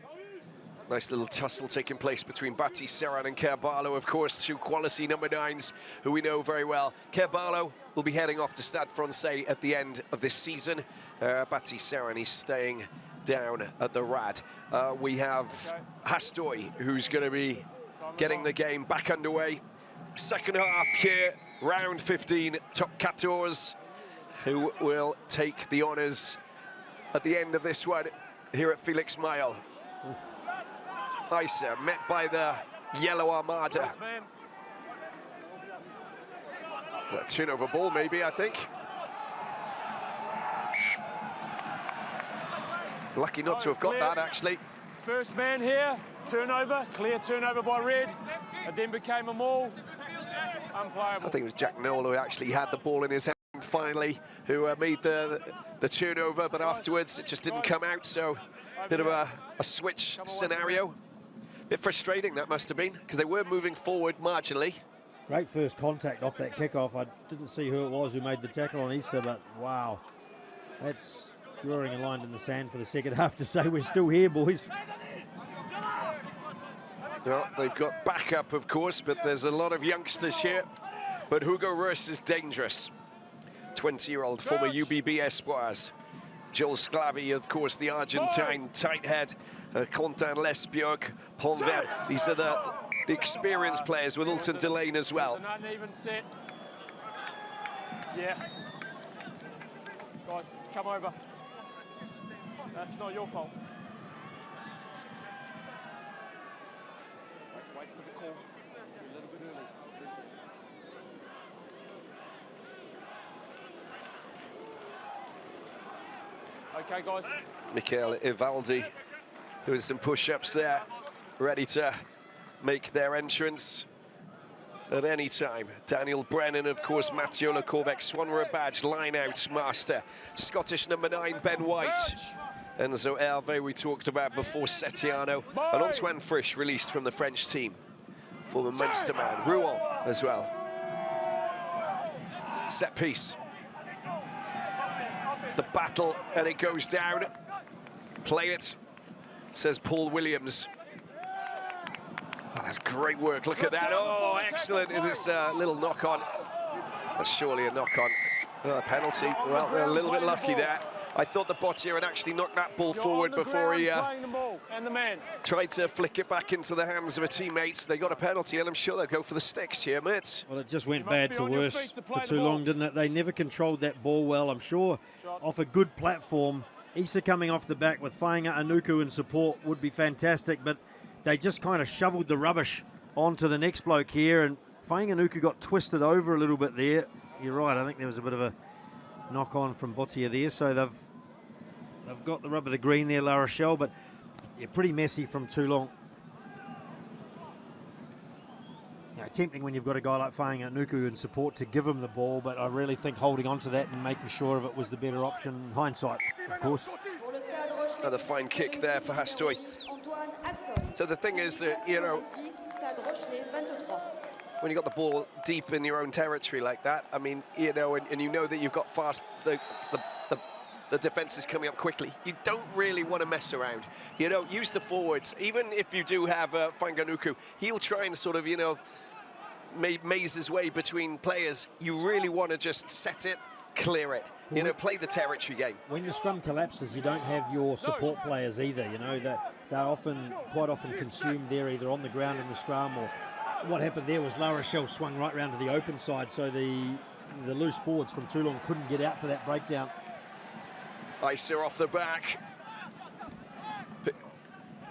Nice little tussle taking place between Battiste Serin and Carvalho, of course, 2 quality number 9s who we know very well. Carvalho will be heading off to Stade Francais at the end of this season. Battiste Serin is staying down at the Rad. We have Hastoy, who's going to be getting the game back underway. Second half here, round 15, top 14, who will take the honours at the end of this one here at Felix Mail. Isa met by the Yellow Armada. A turnover ball, maybe, I think. Lucky not to have got that, actually. First man here, turnover, clear turnover by Red. It then became a maul, unplayable. I think it was Jack Noel who actually had the ball in his hand finally, who made the turnover, but afterwards it just didn't come out, so a bit of a switch scenario. Bit frustrating that must have been, because they were moving forward marginally. Great first contact off that kickoff. I didn't see who it was who made the tackle on Issa, but wow. That's drawing a line in the sand for the second half to say we're still here, boys. Well, they've got backup, of course, but there's a lot of youngsters here. But Hugo Rus is dangerous. 20-year-old former UBB Espoirs. Joel Sclavi, of course, the Argentine tight head. Quentin Lesbjörk, Ponver. These are the experienced players with Ulton Delane as well. It's an uneven set. Yeah. Guys, come over. That's not your fault. Wait for the call. A little bit early. Okay, guys. Michael Ivaldi doing some push-ups there, ready to make their entrance at any time. Daniel Brennan, of course, Matteo Lecorvec, Swanra badge, line-out master. Scottish number 9, Ben White. Enzo Hervé, we talked about before, Setiano. And Antoine Frisch, released from the French team. Former Munster man, Rouen as well. Set piece. The battle, and it goes down. Play it, says Paul Williams. Oh, that's great work, look at that. Oh, excellent in this little knock-on. That's surely a knock-on. Oh, penalty, well, they're a little bit lucky there. I thought the Bottier had actually knocked that ball forward before he tried to flick it back into the hands of a teammate. They got a penalty, and I'm sure they'll go for the sticks here, mates. Well, it just went bad to worse for too long, didn't it? They never controlled that ball well. I'm sure off a good platform, Issa coming off the back with Whainga Anuku in support would be fantastic, but they just kind of shoveled the rubbish onto the next bloke here, and Whainga Anuku got twisted over a little bit there. You're right, I think there was a bit of a knock-on from Bottier there, so they've got the rub of the green there, La Rochelle, but yeah, pretty messy from Toulon. You know, tempting when you've got a guy like Whainga Anuku in support to give him the ball, but I really think holding on to that and making sure of it was the better option in hindsight, of course. Another fine kick there for Hastoy. So the thing is that, you know, when you got the ball deep in your own territory like that, I mean, you know, and you know that you've got fast, the defence is coming up quickly. You don't really want to mess around. You know, use the forwards. Even if you do have Whainga Anuku, he'll try and sort of, you know, maze his way between players. You really want to just set it, clear it. You know, play the territory game. When your scrum collapses, you don't have your support players either. You know, they're quite often consumed there, either on the ground in the scrum, or what happened there was La Rochelle swung right round to the open side, so the loose forwards from Toulon couldn't get out to that breakdown. Isa off the back.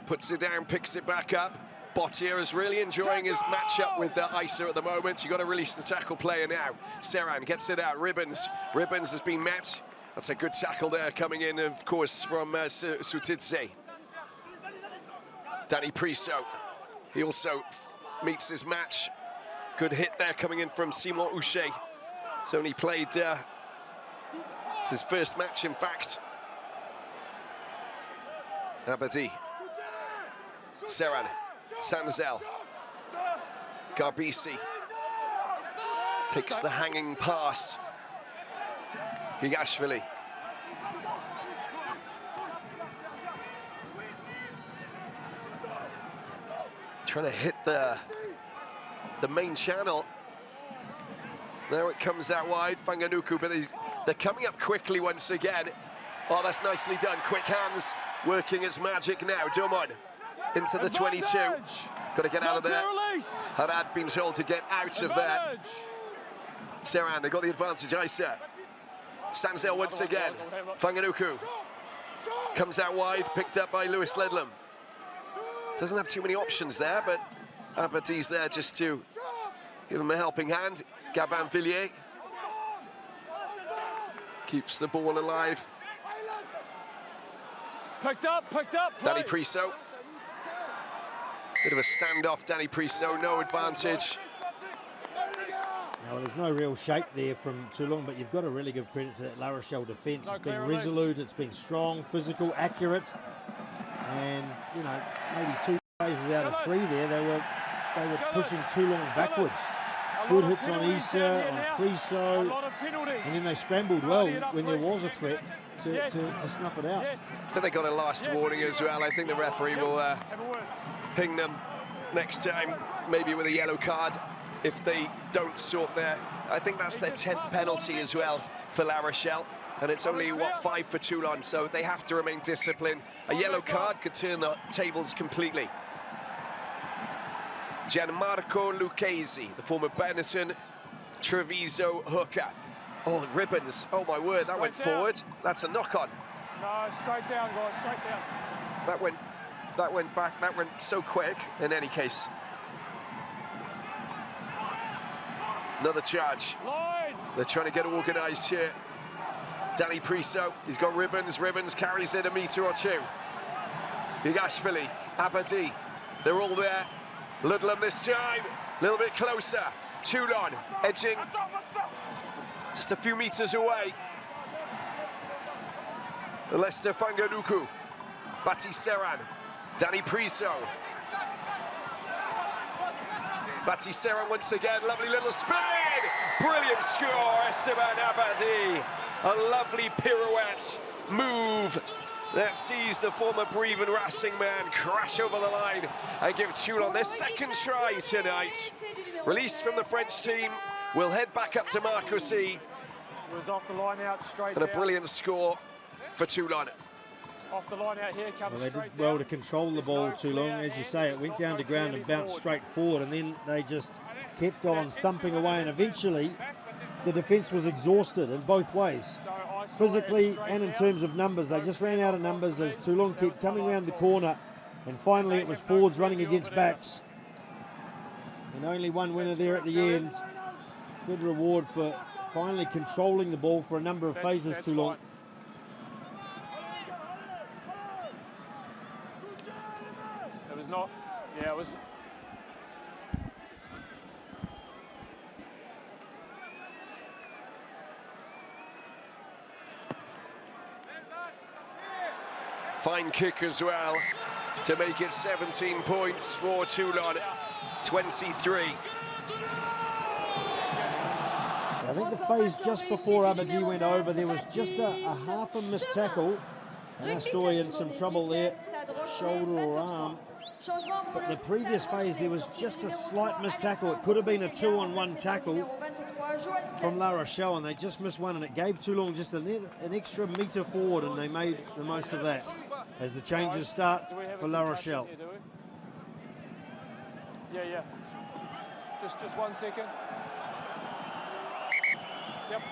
Puts it down, picks it back up. Bottier is really enjoying his matchup with Isa at the moment. You've got to release the tackle player now. Serin gets it out. Ribbons has been met. That's a good tackle there coming in, of course, from Sutidze. Danny Priso. He also meets his match. Good hit there coming in from Simon Houchet. He's only played, it's his first match, in fact. Abadi, Serin, Sanzel, Garbisi takes the hanging pass. Gigashvili. Trying to hit the main channel. There it comes out wide, Fanganuku, but they're coming up quickly once again. Oh, that's nicely done. Quick hands, working its magic now. Dumon into the 22. Got to get out of there. Harad been told to get out of there. Serin, they got the advantage, Isa. Sanzel once again. Fanganuku comes out wide, picked up by Lewis Ledlam. Doesn't have too many options there, but Abadi's there just to give him a helping hand. Gabin Villiers keeps the ball alive. Picked up. Danny Priso. Bit of a standoff, Danny Priso, no advantage. Now, there's no real shape there from Toulon, but you've got to really give credit to that La Rochelle defence. It's been resolute, it's been strong, physical, accurate, and you know, maybe 2 phases out of 3 there, they were pushing Toulon backwards. Good hits on Issa, on Priso, and then they scrambled well when there was a threat to snuff it out. I think they got a last warning as well. I think the referee will ping them next time, maybe with a yellow card if they don't sort their... I think that's their 10th penalty as well for La Rochelle, and it's only, what, 5 for Toulon, so they have to remain disciplined. A yellow card could turn the tables completely. Gianmarco Lucchesi, the former Benetton Treviso hooker. Oh, ribbons. Oh, my word, that went forward. That's a knock-on. No, straight down, guys, straight down. That went back. That went so quick, in any case. Another charge. They're trying to get organised here. Danny Priso, he's got ribbons. Ribbons carries it a metre or 2. Gigashvili, Abadi, they're all there. Ludlam this time, a little bit closer. Toulon edging just a few metres away. Lester Fanganuku, Battiste Serin, Danny Priso. Battiste Serin once again, lovely little spin! Brilliant score, Esteban Abadi. A lovely pirouette move that sees the former Brive and Racing man crash over the line and give Toulon their 2nd try tonight. Released from the French team, we'll head back up to Marcoussis. Was off the line out, straight and a brilliant score for Toulon. Off the line out here, comes they did straight well down. to control the ball too long. As you say, it went down to ground and bounced straight forward, and then they just kept on thumping away, and eventually the defence was exhausted in both ways. Physically and in terms of numbers, they just ran out of numbers as Toulon kept coming around the corner, and finally it was forwards running against backs. And only one winner there at the end. Good reward for finally controlling the ball for a number of phases too long. It was not, yeah, it was. Fine kick as well to make it 17 points for Toulon, 23. I think the phase just before Abadi went over, there was just a half a missed tackle. And Astoy in some trouble there, shoulder or arm. But the previous phase, there was just a slight missed tackle. It could have been a 2-on-1 tackle from La Rochelle, and they just missed one, and it gave Toulon just an extra metre forward, and they made the most of that as the changes start for La Rochelle. Yeah. Just 1 second. Yep.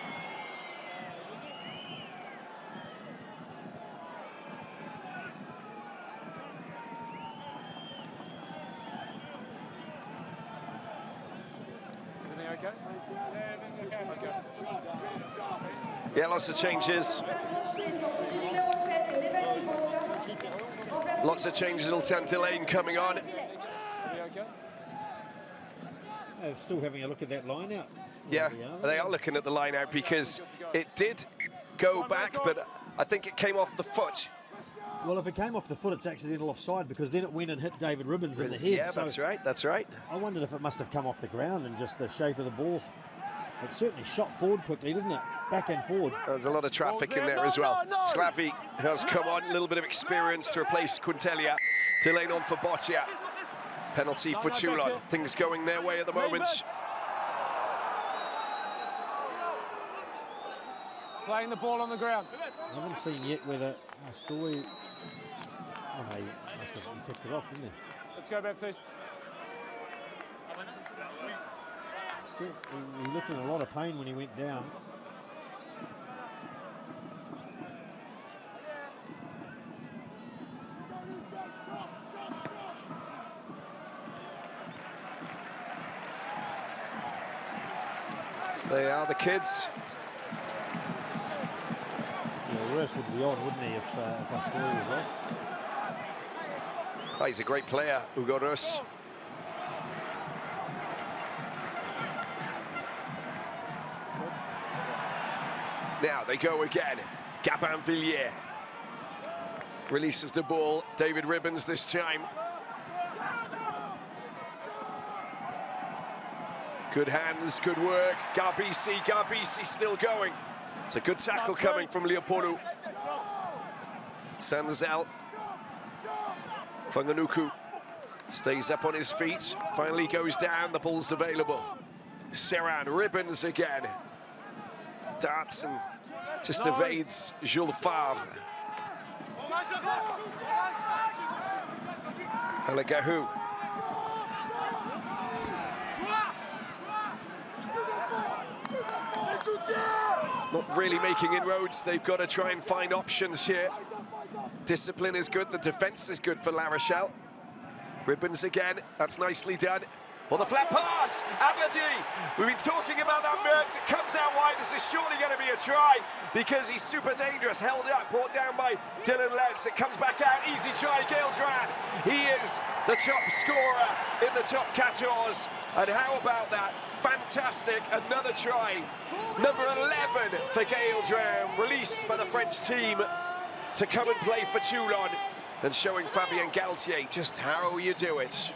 Everything okay? Okay. Yeah, lots of changes. Lots of changes. Little Tante Lane coming on. they're still having a look at that line out. Yeah, they are looking at the line out because it did go back, but I think it came off the foot. Well, if it came off the foot, it's accidental offside because then it went and hit David Ribbons in the head. Yeah, so that's right, that's right. I wondered if it must have come off the ground and just the shape of the ball. It certainly shot forward quickly, didn't it? Back and forward. There's a lot of traffic in there as well. Slavi has come on, a little bit of experience to replace Quintelia. Delaying on for Botia. Penalty for Toulon. Things going their way at the moment. Playing the ball on the ground. I haven't seen yet whether Story... Oh, no, he must have picked it off, didn't he? Let's go, Battiste. He looked in a lot of pain when he went down. They are the kids. Yeah, Russ would be on, wouldn't he, if our story was off? Oh, he's a great player, Hugo Rus. Now they go again. Gabin Villiers releases the ball. David Ribbons this time. Good hands, good work. Garbisi still going. It's a good tackle coming from Leopoldu. Sanzel. Fanganuku stays up on his feet. Finally goes down, the ball's available. Serin, Ribbons again. Darts and just evades Jules Favre. Alagahu. Not really making inroads. They've got to try and find options here. Discipline is good. The defense is good for La Rochelle. Ribbons again. That's nicely done. Well, the flat pass. Abadi. We've been talking about that Mertz. It comes out wide. This is surely going to be a try because he's super dangerous. Held up, brought down by Dylan Lentz. It comes back out. Easy try, Gail Dran. He is the top scorer in the top 14. And how about that? Fantastic. Another try. Number 11 for Gail Dran. Released by the French team to come and play for Toulon. And showing Fabien Galtier just how you do it.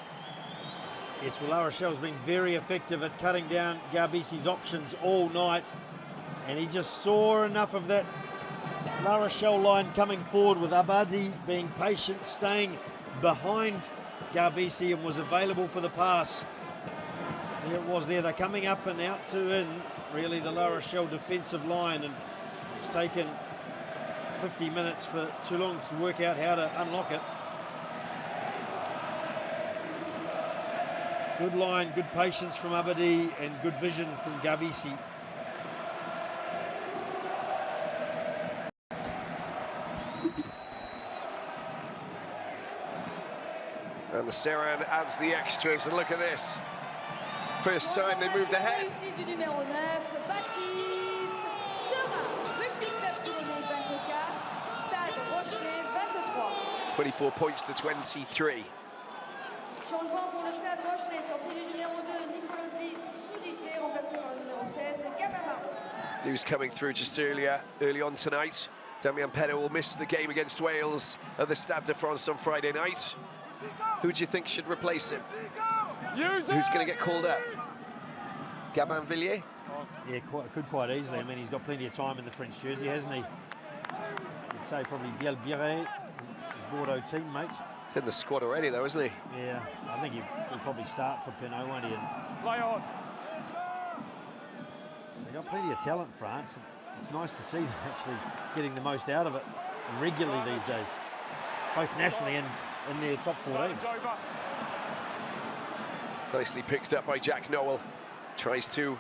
Yes, well, La Rochelle's been very effective at cutting down Garbisi's options all night. And he just saw enough of that La Rochelle line coming forward with Abadi being patient, staying behind Garbisi and was available for the pass. There it was there. They're coming up and out to in, really, the La Rochelle defensive line. And it's taken 50 minutes for Toulon to work out how to unlock it. Good line, good patience from Abadi and good vision from Garbisi. And the Serin adds the extras, and look at this. First time they moved ahead. Du numéro 9, Battiste Serin. Rugby Club Toulonnais 24, Stade Rochelais 23. 24 points to 23. Changement pour le Stade Rochelais, sortie du numéro 2, Nicolodi Souditier, remplacé par le numéro 16, Gabama. He was coming through just early on tonight. Damien Petter will miss the game against Wales at the Stade de France on Friday night. Who do you think should replace him? Who's going to get called up? Gabin Villiers? Yeah, could quite easily. I mean, he's got plenty of time in the French jersey, hasn't he? I'd say probably Biel Biret, his Bordeaux teammate. He's in the squad already, though, isn't he? Yeah, I think he'll probably start for Pinot, won't he? Play on. They've got plenty of talent, France. It's nice to see them actually getting the most out of it regularly these days, both nationally and in their top 14. Nicely picked up by Jack Noel. Tries to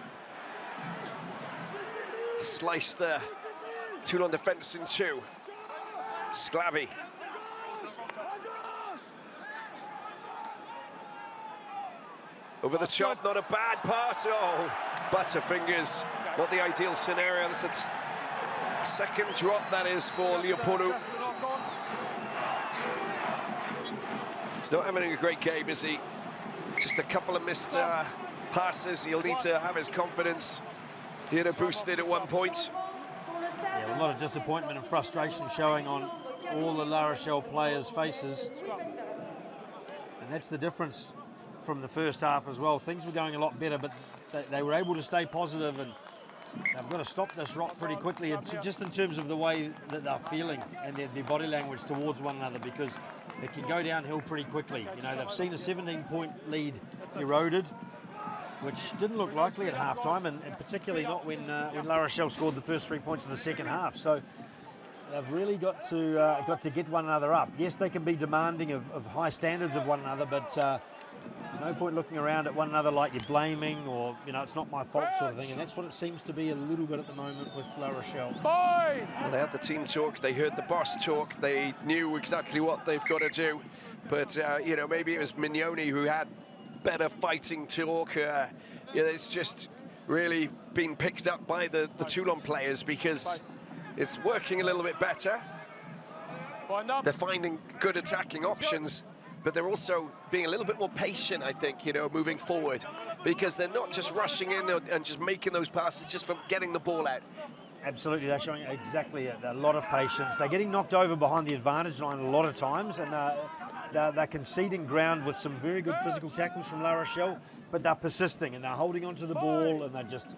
slice the Toulon defence in two. Sclavi. Over the top, not a bad pass. Oh, butterfingers. Not the ideal scenario. That's a second drop, that is, for Leopoldu. He's not having a great game, is he? Just a couple of missed passes. He'll need to have his confidence, you know, boosted at one point. Yeah, a lot of disappointment and frustration showing on all the La Rochelle players' faces. And that's the difference from the first half as well. Things were going a lot better, but they were able to stay positive, and they've got to stop this rock pretty quickly, just in terms of the way that they're feeling and their body language towards one another, because it can go downhill pretty quickly. You know, they've seen a 17-point lead eroded, which didn't look likely at halftime, and particularly not when La Rochelle scored the first 3 points in the second half. So they've really got to get one another up. Yes, they can be demanding of high standards of one another, but there's no point looking around at one another like you're blaming or, you know, it's not my fault sort of thing. And that's what it seems to be a little bit at the moment with La Rochelle. Well, they had the team talk, they heard the boss talk, they knew exactly what they've got to do. But, you know, maybe it was Mignoni who had better fighting talk. You know, it's just really been picked up by the Toulon players, because it's working a little bit better. They're finding good attacking options, but they're also being a little bit more patient, I think, you know, moving forward, because they're not just rushing in and just making those passes just from getting the ball out. Absolutely, they're showing exactly a lot of patience. They're getting knocked over behind the advantage line a lot of times, and they're conceding ground with some very good physical tackles from La Rochelle, but they're persisting and they're holding onto the ball, and they're just,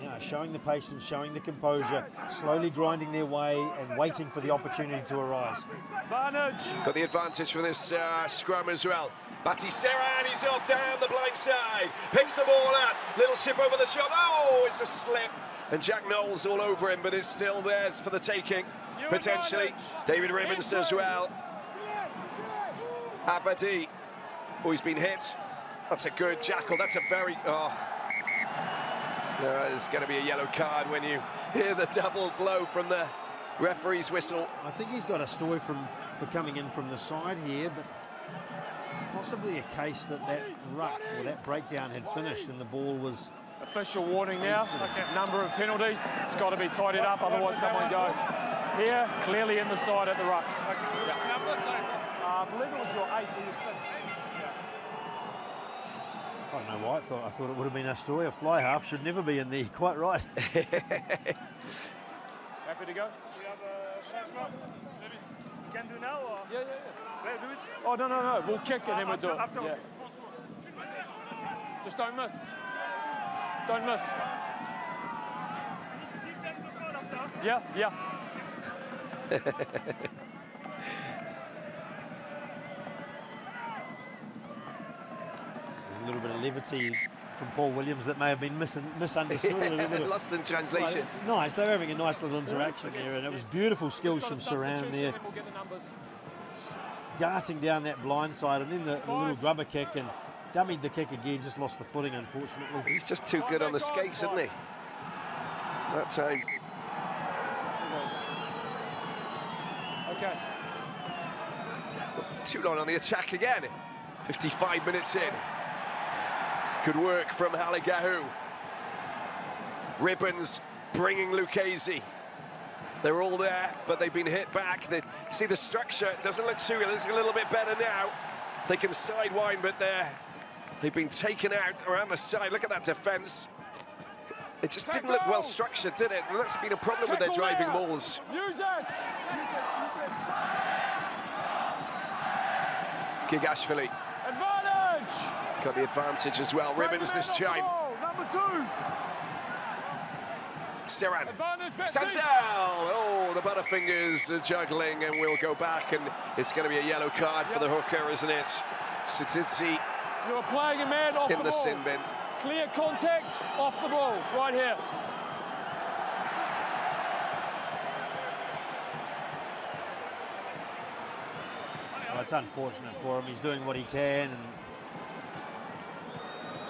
you know, showing the patience, showing the composure, slowly grinding their way and waiting for the opportunity to arise. Got the advantage from this scrum as well. Battiste Serin, he's off down the blind side, picks the ball up, little chip over the top. Oh, it's a slip, and Jack Knowles all over him, but it's still theirs for the taking, potentially. David Ribbons does well. Abadi, oh, he's been hit. That's a good jackal. That's a very, oh. No, there's going to be a yellow card when you hear the double blow from the referee's whistle. I think he's got a story for coming in from the side here, but it's possibly a case that ruck or that breakdown had finished and the ball was... Official warning now, number of penalties. It's got to be tidied up, otherwise someone go. Here, clearly in the side at the ruck. I believe it was your 8 or your 6. I don't know why, I thought it would have been a story. A fly half should never be in there, quite right. Happy to go? We have a changement. We can do now or? Yeah. Where do it? Oh, no. We'll kick and then we'll do it. After. Yeah. Just don't miss. Don't miss. Yeah. There's a little bit of levity from Paul Williams that may have been misunderstood a little bit. Lost in translation. It's nice, they were having a nice little interaction there, and it was beautiful skills from Serin there. Darting down that blind side, and then the little grubber kick, and dummied the kick again, just lost the footing, unfortunately. He's just too good on the skates, isn't he? That time. Okay. Toulon on the attack again. 55 minutes in. Good work from Haligahou. Ribbons bringing Lucchese. They're all there, but they've been hit back. See the structure, it doesn't look too good. It's a little bit better now. They can sidewind, but they've been taken out around the side. Look at that defense. It just didn't look well structured, did it? And that's been a problem with their driving mauls. Use it! Gigashvili Advantage! got the advantage as well. Ribbons this time. Number 2. Serin Advantage, stands out. Oh, the Butterfingers are juggling, and we'll go back, and it's going to be a yellow card for the hooker, isn't it? Sutitsi You're playing a man off in the ball. sin bin. Clear contact off the ball, right here. Well, it's unfortunate for him. He's doing what he can, and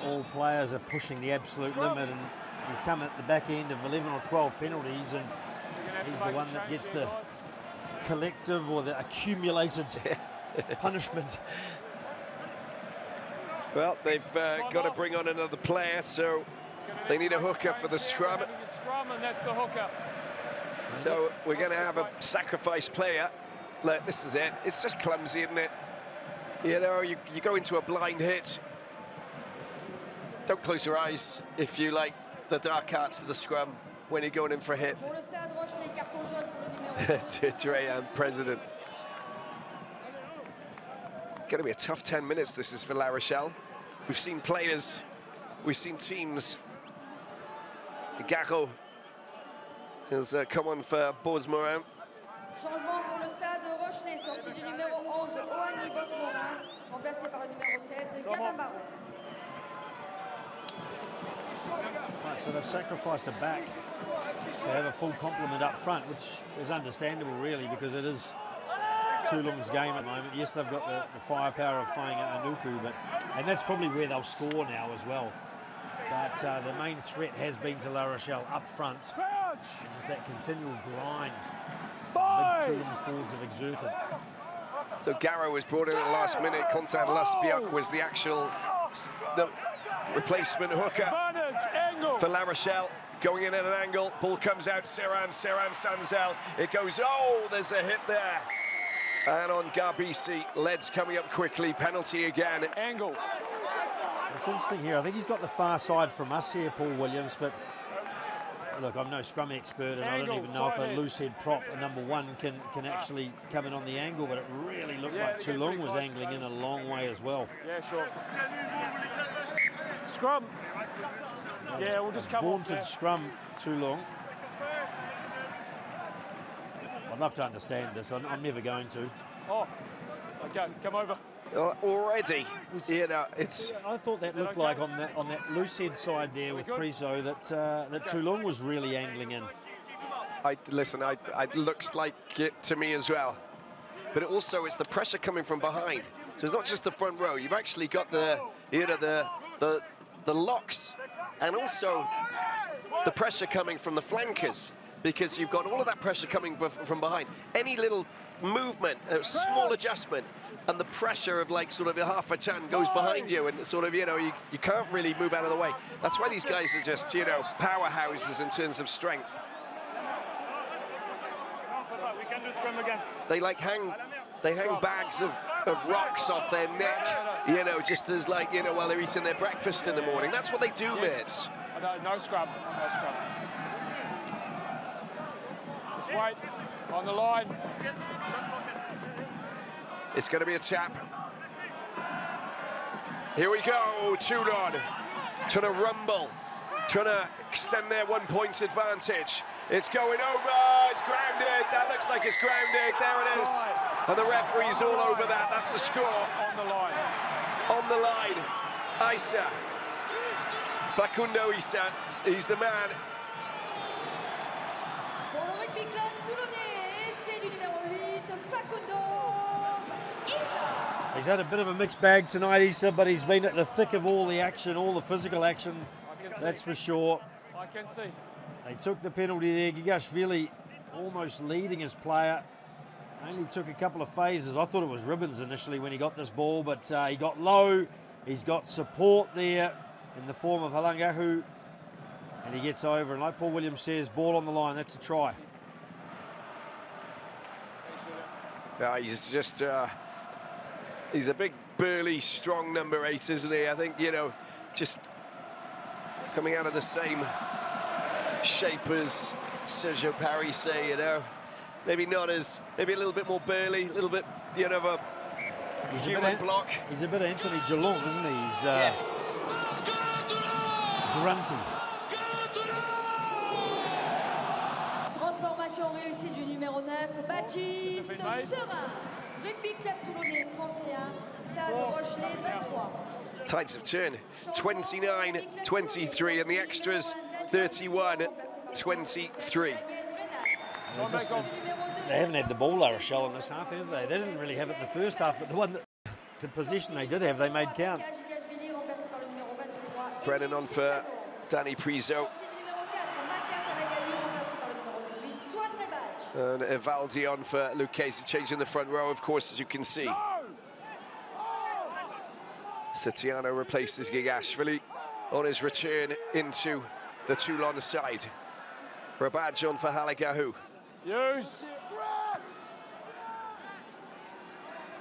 all players are pushing the absolute limit, and he's come at the back end of 11 or 12 penalties, and he's the one that gets the collective or the accumulated punishment. Well, they've got to bring on another player, so they need a hooker for the scrum. Scrum, and that's the hooker. So we're going to have a sacrifice player. Look, this is it. It's just clumsy, isn't it? You know, you go into a blind hit. Don't close your eyes if you like the dark arts of the scrum when you're going in for a hit. Pour le Stade Rochelais, carton jaune pour le numéro 2. Dreyan, president. It's going to be a tough 10 minutes, this is for La Rochelle. We've seen players, we've seen teams. Garot has come on for Bosmorin. Changement pour le Stade Rochelais, sortie du numéro 11, Oani Bosmorin, remplacé par le numéro 16, Gabin Baron. Right, so they've sacrificed a back to have a full complement up front, which is understandable really because it is Toulon's game at the moment. Yes, they've got the firepower of Faing Anuku, and that's probably where they'll score now as well. But the main threat has been to La Rochelle up front. It's just that continual grind big Toulon forwards have exerted. So Garot was brought in at the last minute. Contan Laspiok was the actual replacement hooker for La Rochelle. Going in at an angle, ball comes out, Serin Sanzel. It goes, oh, there's a hit there. And on Garbisi, leads coming up quickly, penalty again. Angle. It's interesting here. I think he's got the far side from us here, Paul Williams, but look, I'm no scrum expert, and I don't even know if a loose head prop, a number one, can actually come in on the angle, but it really looked like Toulon was angling in a long way as well. Yeah, sure. Scrum. Yeah, we'll just come off Vaunted there. scrum, Toulon. I'd love to understand this. I'm never going to. Oh, okay, come over. Already, you know, it's. I thought that looked like on that loose head side there with Priso that Toulon was really angling in. It looks like it to me as well. But it also, it's the pressure coming from behind. So it's not just the front row. You've actually got the locks, and also the pressure coming from the flankers, because you've got all of that pressure coming from behind. Any little movement, a small adjustment, and the pressure of like sort of a half a ton goes behind you, and sort of, you know, you can't really move out of the way. That's why these guys are just, you know, powerhouses in terms of strength. We can do scrum again. They hang bags of rocks off their neck, you know, just as like, you know, while they're eating their breakfast in the morning. That's what they do, mates. No scrum, no scrum. Just wait, on the line. It's going to be a tap. Here we go, Toulon, trying to rumble, trying to extend their 1 point advantage. It's going over, it's grounded, that looks like it's grounded, there it is. And the referee's all over that, that's the score. On the line. On the line, Issa. Facundo Issa, he's the man. Pour le rugby club toulonnais, c'est du numéro 8, Facundo Issa. He's had a bit of a mixed bag tonight, Issa, but he's been at the thick of all the action, all the physical action, that's for sure. I can see. They took the penalty there. Gigashvili almost leading his player. Only took a couple of phases. I thought it was ribbons initially when he got this ball, but he got low. He's got support there in the form of Halangahu, and he gets over. And like Paul Williams says, ball on the line, that's a try. He's just, he's a big, burly, strong number 8, isn't he? I think, you know, just coming out of the same shape as Sergio Paris, you know. Maybe not as, maybe a little bit more burly, a little bit, you know, of a human block. He's a bit Anthony Geelong, isn't he? He's grunty. Transformation réussie du numéro 9, Battiste Serin. Rugby club toulonnais 31, Stade Rochelais 23. Tides have turned 29-23 and the extras 31-23. They haven't had the ball, La Rochelle, in this half, have they? They didn't really have it in the first half, but the position they did have, they made count. Brennan on for Danny Priso. And Evaldi on for Lucchese, changing the front row, of course, as you can see. Setiano replaces Gigashvili on his return into the Toulon side. Rabadge on for Halagahu. Use.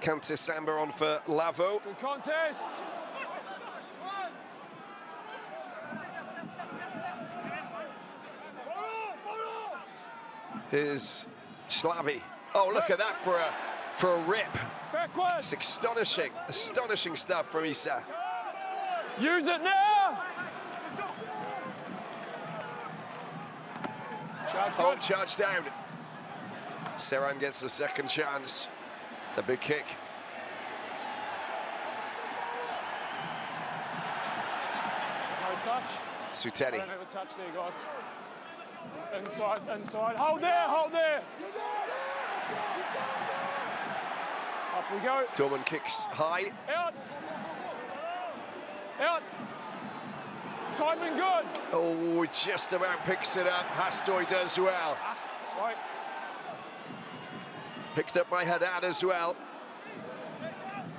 Kantisamba on for Lavo. Good contest. is Slavi. Oh, look at that for a rip. It's astonishing stuff from Isa. Use it now! Charge down. Serin gets the second chance. It's a big kick. No touch. Suteni. Don't have a touch there, guys. Inside. Hold there. Up we go. Dorman kicks high. Out. Timing good. Oh, just about picks it up. Hastoy does well. Sorry. Picked up by Haddad as well.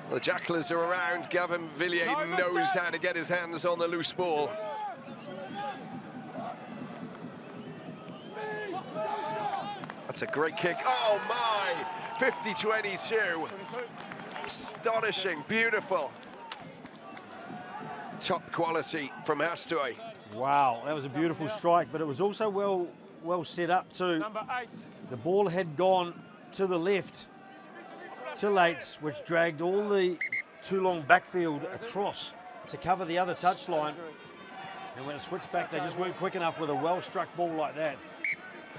The Jacklers are around. Gavin Villiers knows how to get his hands on the loose ball. That's a great kick. Oh my! 50-22. Astonishing, beautiful. Top quality from Hastoy. Wow, that was a beautiful strike, but it was also well set up too. Number 8. The ball had gone to the left to Lates, which dragged all the Toulon backfield across to cover the other touchline. And when it switched back, they just weren't quick enough with a well-struck ball like that.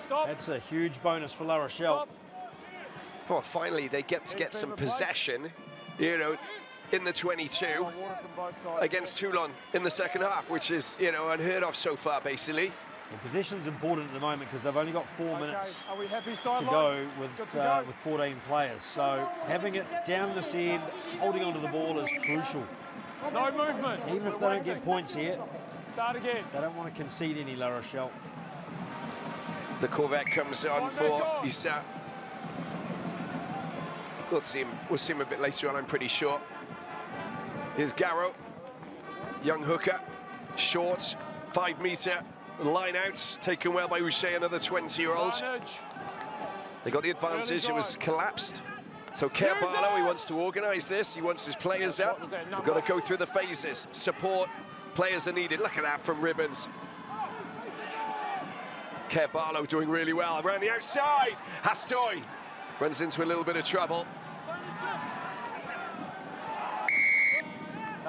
Stop. That's a huge bonus for La Rochelle. Well, finally they get some possession, you know, in the 22 against Toulon in the second half, which is, you know, unheard of so far, basically. Well, possession's important at the moment because they've only got 4 minutes Are we happy, to go with 14 players. So having it down this end, holding onto the ball is crucial. No movement. Even if they don't get points here, Start again. they don't want to concede any, La Rochelle. The Corvette comes on for Issa. We'll see him a bit later on, I'm pretty sure. Here's Garrow, young hooker, short, 5 metre, line out, taken well by Uche, another 20-year-old. They got the advantage, it was collapsed. So Kerr Barlow, he wants to organise this, he wants his players up. We've got to go through the phases, support, players are needed. Look at that from Ribbons. Kerr Barlow doing really well, around the outside. Hastoy runs into a little bit of trouble.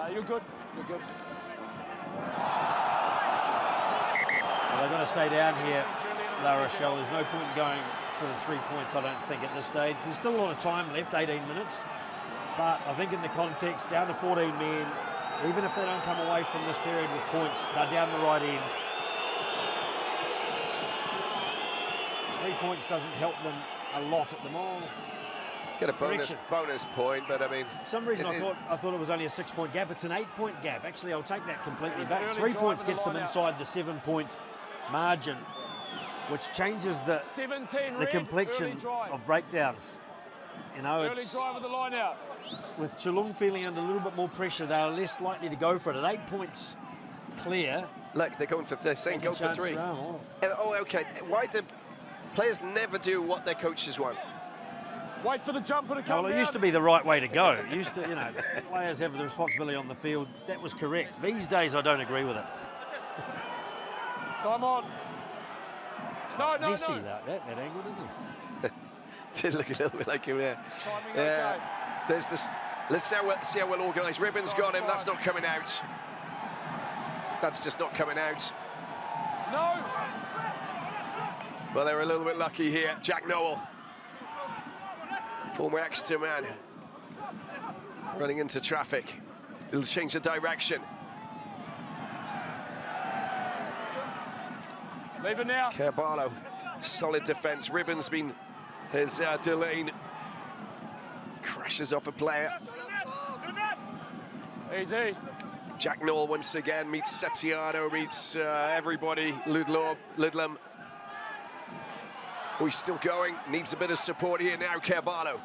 You're good. Well, they've got to stay down here, La Rochelle. There's no point in going for the 3 points, I don't think, at this stage. There's still a lot of time left, 18 minutes. But I think in the context, down to 14 men, even if they don't come away from this period with points, they're down the right end. 3 points doesn't help them a lot at the moment. Get a bonus point, but I mean... For some reason I thought it was only a 6-point gap. It's an 8-point gap. Actually, I'll take that completely back. 3 points gets them inside the 7-point margin, which changes the complexion of breakdowns. You know, it's... drive of the line out. With Toulon feeling under a little bit more pressure, they're less likely to go for it. At 8 points clear... Look, they're saying go for 3. Oh, okay. Why do players never do what their coaches want? Wait for the jumper to come Well, it used to be the right way to go. It used to, you know, players have the responsibility on the field. That was correct. These days, I don't agree with it. Time on. No. Messy, that angle, doesn't it? Did look a little bit like him there. Okay. There's this. Let's see how well organised. Ribbons got him. That's not coming out. That's just not coming out. No. Well, they were a little bit lucky here. Jack Noel, former Exeter man, running into traffic. It'll change the direction. Leave it now. Kerr Barlow, solid defence. Ribbons has Delane crashes off a player. Easy. Jack Noel once again meets Setiano, meets everybody. Ludlam. Oh, he's still going. Needs a bit of support here now, Kerr Barlow.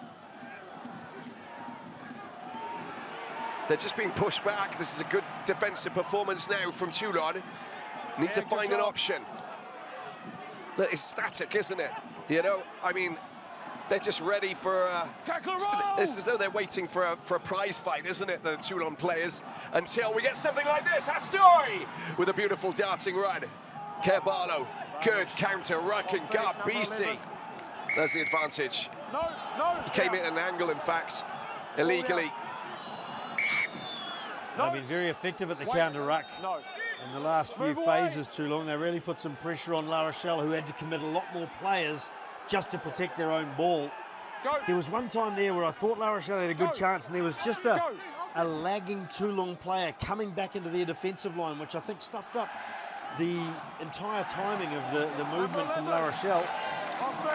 They're just being pushed back. This is a good defensive performance now from Toulon. Need to find an option. Look, it's static, isn't it? You know, I mean, they're just ready for... It's as though they're waiting for a prize fight, isn't it, the Toulon players? Until we get something like this. Hastoy with a beautiful darting run. Kerr Barlow, good counter, ruck and gut, BC. There's the advantage. No, no. He came in at an angle, in fact, illegally. No. They've been very effective at the Wait. counter ruck. No. In the last few Move away. phases, Toulon, they really put some pressure on La Rochelle, who had to commit a lot more players just to protect their own ball. Go. There was one time there where I thought La Rochelle had a good chance, and there was just a lagging Toulon player coming back into their defensive line, which I think stuffed up the entire timing of the movement from La Rochelle.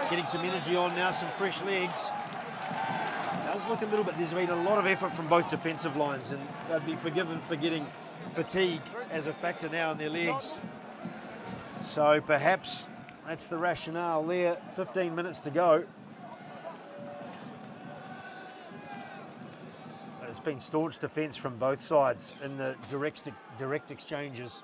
Getting some energy on now, some fresh legs. Does look a little bit, there's been a lot of effort from both defensive lines, and they'd be forgiven for getting fatigue as a factor now in their legs. So perhaps that's the rationale there. 15 minutes to go. It's been staunch defence from both sides in the direct exchanges.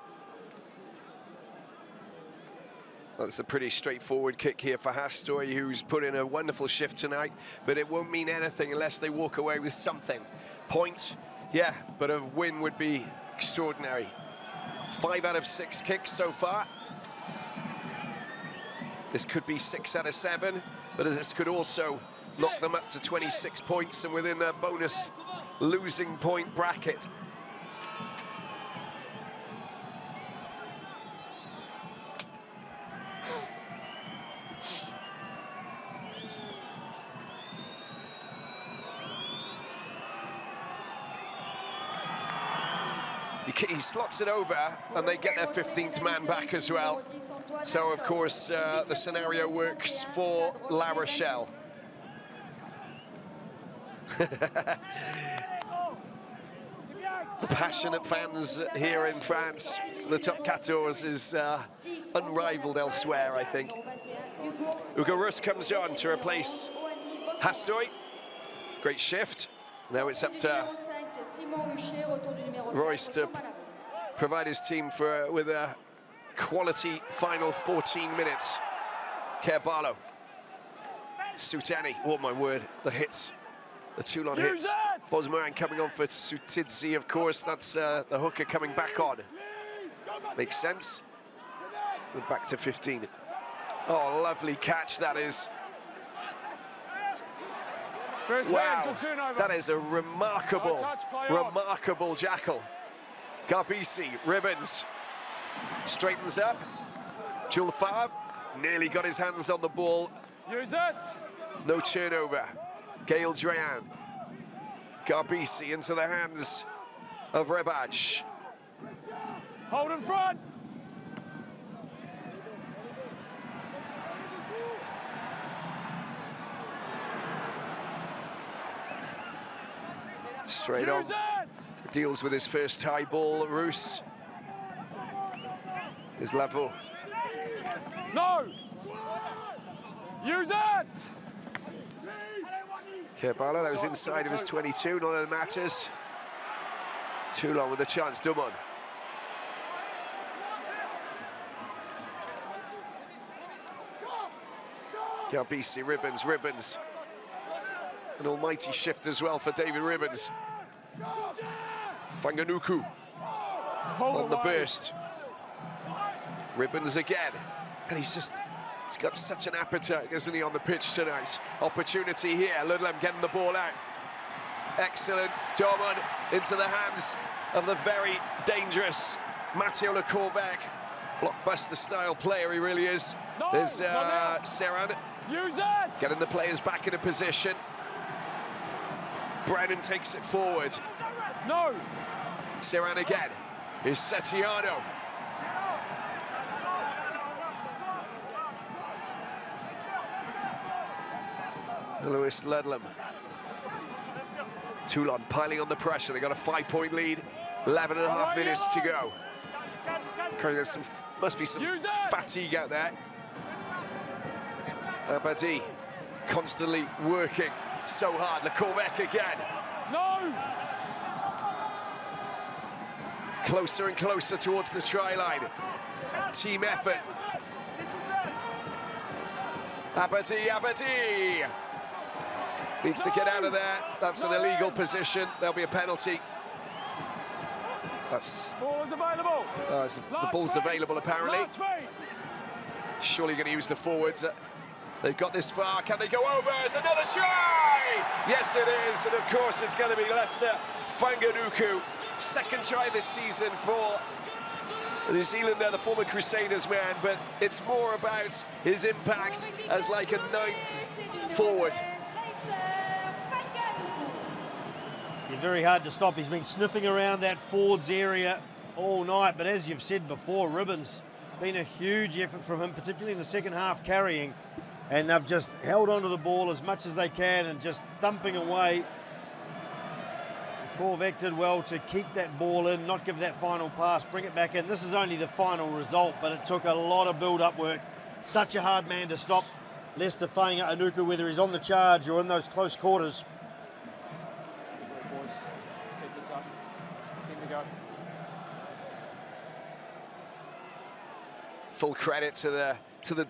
Well, it's a pretty straightforward kick here for Hastoy, who's put in a wonderful shift tonight, but it won't mean anything unless they walk away with something. Point, yeah, but a win would be extraordinary. 5 out of 6 kicks so far. This could be 6 out of 7, but this could also knock them up to 26 points and within a bonus losing point bracket. He slots it over and they get their 15th man back as well. So of course the scenario works for La Rochelle. Passionate fans here in France. The top 14 is unrivaled elsewhere, I think. Hugo Rus comes on to replace Hastoy. Great shift. Now it's up to Royce to provide his team with a quality final 14 minutes. Kerballo. Sutani, oh my word, the hits. The Toulon hits. Bosmoran coming on for Sutidzi, of course. That's the hooker coming back on. Makes sense. We're back to 15. Oh, lovely catch that is. Wow, that is a remarkable jackal. Garbisi, ribbons. Straightens up. Jules Favre nearly got his hands on the ball. Use it. No turnover. Gail Drayan. Garbisi into the hands of Rebaj. Hold in front. Straight on. Deals with his first high ball. Roos is level. No. Use it. Kerballo, that was inside of his 22, none of it matters. Toulon with a chance, Dumont. Garbisi, Ribbons. An almighty shift as well for David Ribbons. Fanganuku on the burst. Ribbons again. And he's got such an appetite, isn't he, on the pitch tonight? Opportunity here, Ludlam getting the ball out. Excellent, Dorman into the hands of the very dangerous Matteo Lecorvac. Blockbuster-style player he really is. There's Serin. Use it. Getting the players back in a position. Brennan takes it forward. No. Serin again. Here's Setiano. Lewis Ludlam. Toulon piling on the pressure. They got a 5-point lead. 11 and a half minutes to go. There's must be some fatigue out there. Abadi constantly working so hard. Lecorvac again. No. Closer and closer towards the try line. Team effort. Abadi. Needs to get out of there. That's an illegal position. There'll be a penalty. That's Ball is available. the ball's available apparently. Surely going to use the forwards. They've got this far. Can they go over? It's another try! Yes, it is. And of course, it's going to be Leicester Fanganuku. Second try this season for New Zealander, the former Crusaders man, but it's more about his impact as like a ninth forward. You're very hard to stop. He's been sniffing around that forwards area all night, but as you've said before, Ribbon's been a huge effort from him, particularly in the second half carrying, and they've just held onto the ball as much as they can and just thumping away. Corvac did well to keep that ball in, not give that final pass, bring it back in. This is only the final result, but it took a lot of build-up work. Such a hard man to stop. Leicester Fanganuku, whether he's on the charge or in those close quarters. Boys, let's keep this up. 10 to go. Full credit to the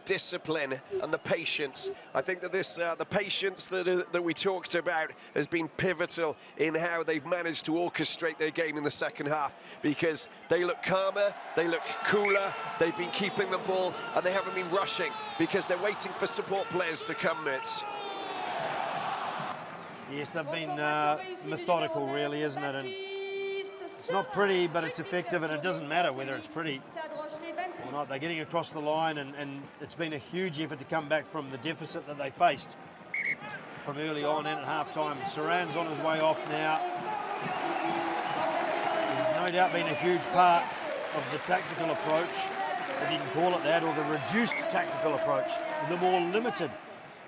discipline and the patience. I think that this the patience that we talked about has been pivotal in how they've managed to orchestrate their game in the second half, because they look calmer, they look cooler, they've been keeping the ball, and they haven't been rushing because they're waiting for support players to come, Mitch. Yes, they've been methodical, really, isn't it? And it's not pretty, but it's effective, and it doesn't matter whether it's pretty or not. They're getting across the line, and it's been a huge effort to come back from the deficit that they faced from early on and at half-time. Serin's on his way off now. He's no doubt been a huge part of the tactical approach, if you can call it that, or the reduced tactical approach, the more limited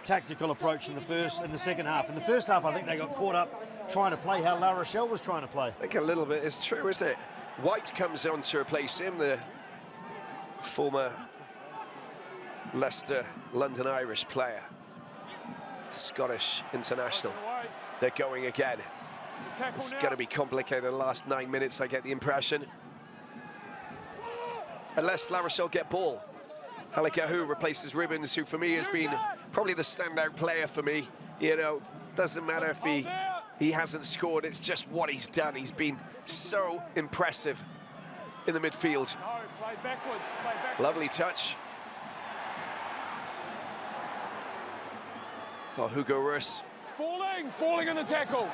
tactical approach in the second half. In the first half, I think they got caught up trying to play how La Rochelle was trying to play. I think a little bit is true, isn't it? White comes on to replace him, the former Leicester London Irish player, Scottish international. They're going again. It's going to be complicated the last 9 minutes, I get the impression. Unless La Rochelle get ball. Halikahu replaces Ribbons, who for me has been probably the standout player for me. You know, doesn't matter if he hasn't scored, it's just what he's done. He's been so impressive in the midfield. Play backwards, play backwards. Lovely touch. Oh, Hugo Rus. Falling in the tackle.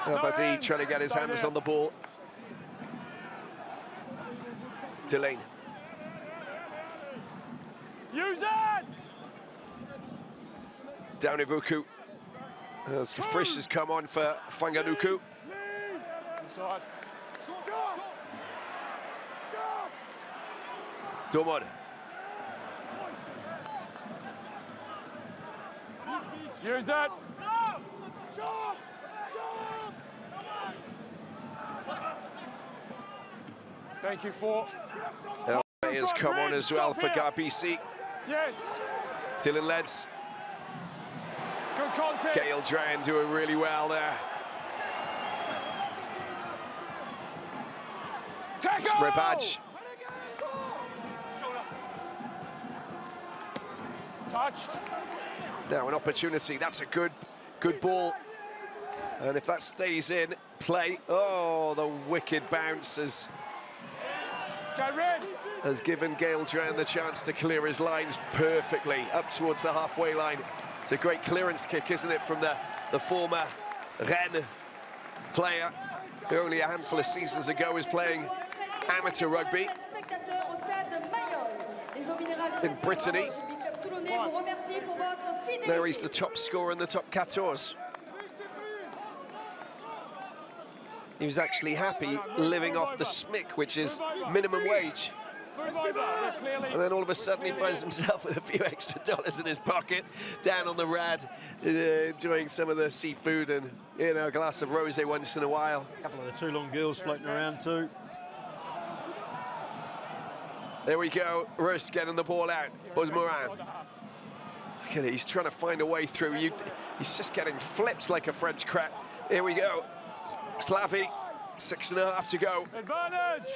Battiste trying to get his hands on the ball. Delane. Use it! Down Ivuku. As Frisch has come on for Fanganuku. Inside. Domon. Use it. Thank you for. Has come on as well for Battiste. Yes. Dylan Leds. Good contact. Gail Dran doing really well there. Tackle! Rebadge. Touched. Now an opportunity. That's a good ball. And if that stays in play, oh, the wicked bounce has given Gail Dran the chance to clear his lines perfectly up towards the halfway line. It's a great clearance kick, isn't it, from the former Rennes player who only a handful of seasons ago was playing amateur rugby in Brittany. There he's the top scorer in the top 14. He was actually happy living off the SMIC, which is minimum wage. And then all of a sudden he finds himself with a few extra dollars in his pocket, down on the rad, enjoying some of the seafood and, you know, a glass of rosé once in a while. A couple of the Toulon girls floating around too. There we go, Rus getting the ball out. Bosmoran. Look at it, he's trying to find a way through. He's just getting flipped like a French crap. Here we go. Slavi, 6.5 to go. Advantage.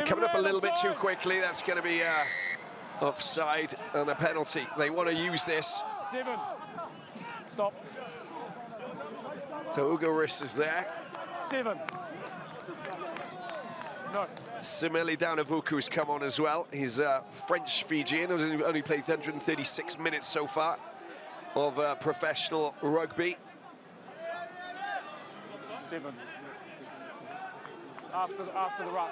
Coming up a little bit too quickly. That's going to be offside and a penalty. They want to use this. 7. Stop. So Hugo Rus is there. 7. No. Simili Danavuku's come on as well. He's French Fijian, who's only played 136 minutes so far of professional rugby. 7. After the ruck.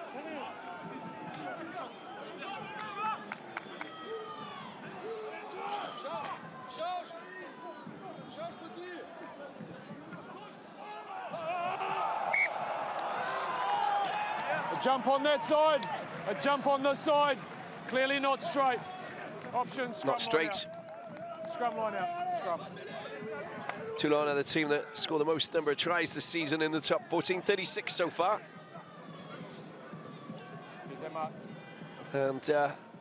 A jump on that side. A jump on this side. Clearly not straight. Option, scrum. Not straight. Scrum line out. Scrum. Toulon are the team that scored the most number of tries this season in the top 14, 36 so far. And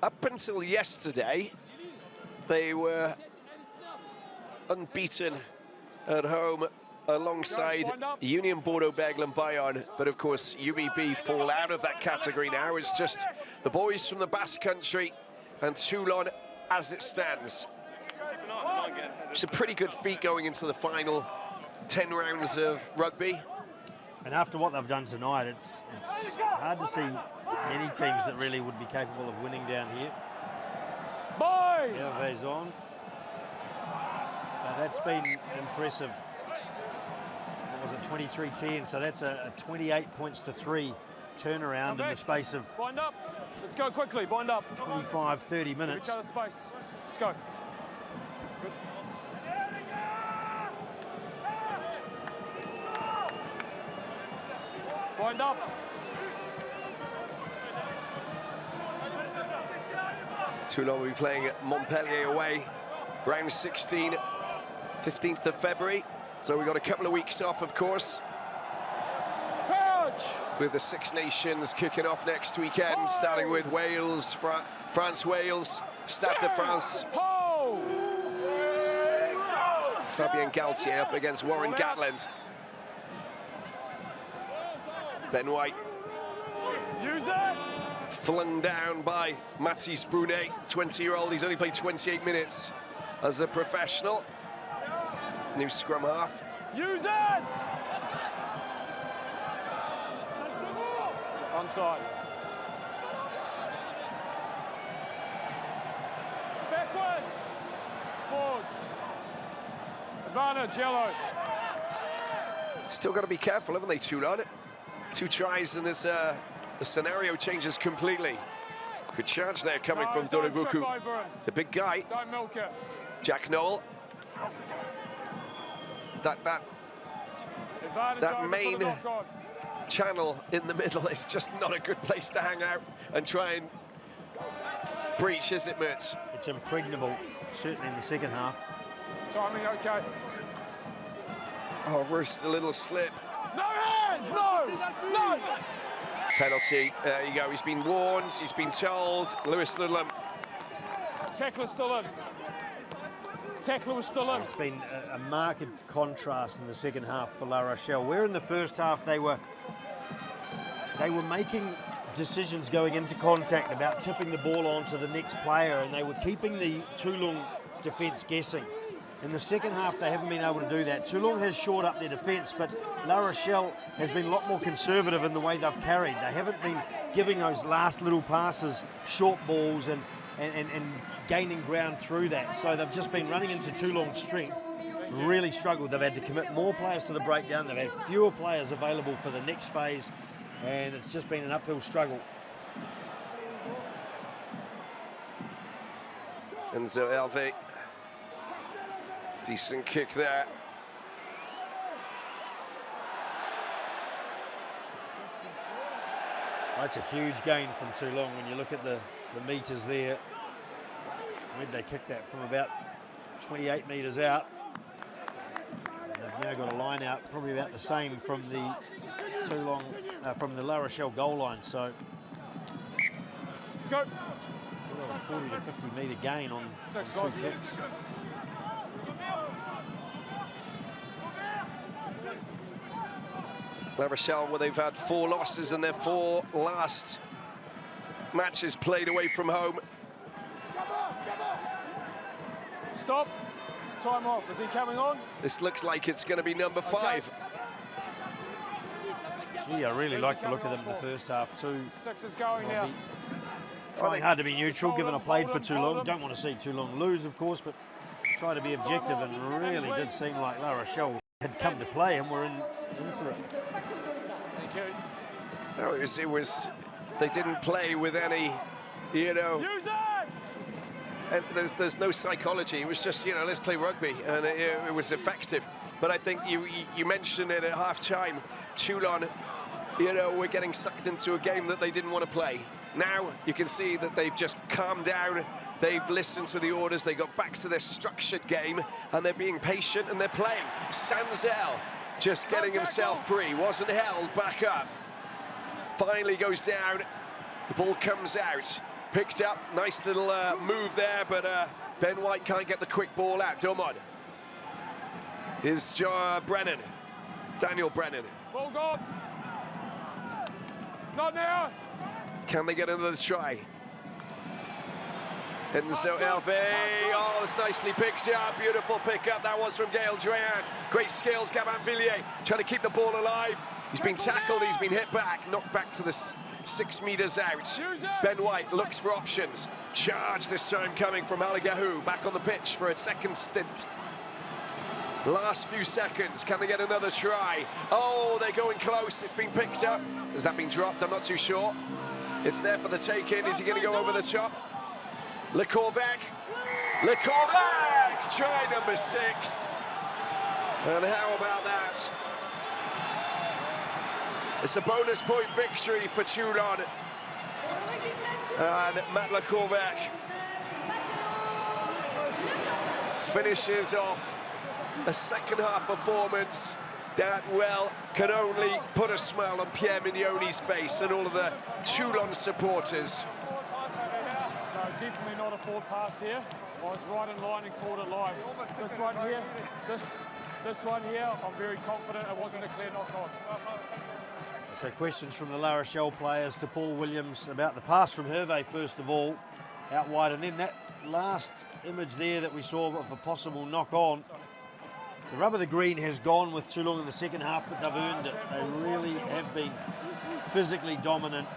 up until yesterday, they were unbeaten at home alongside Union Bordeaux-Bègles Bayonne. But of course, UBB fall out of that category now. It's just the boys from the Basque Country and Toulon as it stands. It's a pretty good feat going into the final 10 rounds of rugby. And after what they've done tonight, it's hard to see any teams that really would be capable of winning down here. Boy! Vaison. That's been impressive. That was a 23-10, so that's a 28 points to 3 turnaround in the space of... Bind up. Let's go quickly. Bind up. 25, 30 minutes. Give each other space. Let's go. Good. Bind up. Toulon will be playing at Montpellier away, round 16, 15th of February. So we've got a couple of weeks off, of course. Coach! With the Six Nations kicking off next weekend, starting with Wales, France-Wales, Stade de France. Fabien Galtier up against Warren Gatland. Ben White. Use it! Flung down by Mathis Brunet, 20-year-old. He's only played 28 minutes as a professional. New scrum half. Use it! Onside. Backwards. Forwards. Advantage, yellow. Still got to be careful, haven't they, Toulon? 2 tries and this the scenario changes completely. Good charge there coming from Donivuku. It's a big guy. Don't milk it. Jack Noel. That main channel in the middle is just not a good place to hang out and try and breach, is it, Mertz? It's impregnable, certainly in the second half. Timing okay. Oh, Roos, a little slip. No hands! No! No! Penalty. There you go. He's been warned. He's been told. Lewis Ludlam. Tackler's still in. Tackler was still in. It's been a marked contrast in the second half for La Rochelle. Where in the first half they were making decisions going into contact about tipping the ball on to the next player, and they were keeping the Toulon defence guessing. In the second half, they haven't been able to do that. Toulon has shored up their defence, but La Rochelle has been a lot more conservative in the way they've carried. They haven't been giving those last little passes, short balls, and gaining ground through that. So they've just been running into Toulon's strength, really struggled. They've had to commit more players to the breakdown. They've had fewer players available for the next phase, and it's just been an uphill struggle. Enzo Hervé. Decent kick there. That's a huge gain from Toulon when you look at the metres there. Where'd they kick that from? About 28 metres out. And they've now got a line out, probably about the same from the Toulon, from the La Rochelle goal line. So let's go. A 40 to 50 metre gain on 2 kicks. La Rochelle, well, they've had 4 losses in their 4 last matches played away from home. Stop. Time off. Is he coming on? This looks like it's going to be number 5. Gee, I really like the look of them in the first half too. 6 is going now. Trying hard to be neutral, given I played for Toulon. Don't want to see Toulon lose, of course, but try to be objective, and really did seem like La Rochelle had come to play and were in for it. Thank you. No, it was, they didn't play with any, you know, Use it! and there's no psychology. It was just, you know, let's play rugby, and it was effective. But I think you mentioned it at half-time, Toulon, you know, were getting sucked into a game that they didn't want to play. Now you can see that they've just calmed down, they've listened to the orders, they got back to their structured game, and they're being patient and they're playing. Sanzel just getting himself free, wasn't held, back up. Finally goes down, the ball comes out, picked up, nice little move there, but Ben White can't get the quick ball out. Dumont. Here's Brennan, Daniel Brennan. Ball gone. Not now. Can they get another try? Enzo Elve, oh, it's nicely picked up, beautiful pick up, that was from Gael Drouin. Great skills, Gabin Villiers, trying to keep the ball alive. He's been tackled, he's been hit back, knocked back to the 6 meters out. Ben White looks for options. Charge this time coming from Alagahu, back on the pitch for a second stint. Last few seconds, can they get another try? Oh, they're going close, it's been picked up. Has that been dropped? I'm not too sure. It's there for the take-in. Is he going to go over the top? Lecorvac. Try number 6. And how about that? It's a bonus point victory for Toulon. And Matt Lecorvac finishes off a second-half performance that, well, can only put a smile on Pierre Mignoni's face and all of the Toulon supporters. No, definitely not a forward pass here. I was right in line and called it live. This one here, I'm very confident it wasn't a clear knock-on. So questions from the La Rochelle players to Paul Williams about the pass from Hervé, first of all, out wide, and then that last image there that we saw of a possible knock-on. The rub of the green has gone with Toulon in the second half, but they've earned it. They really have been physically dominant.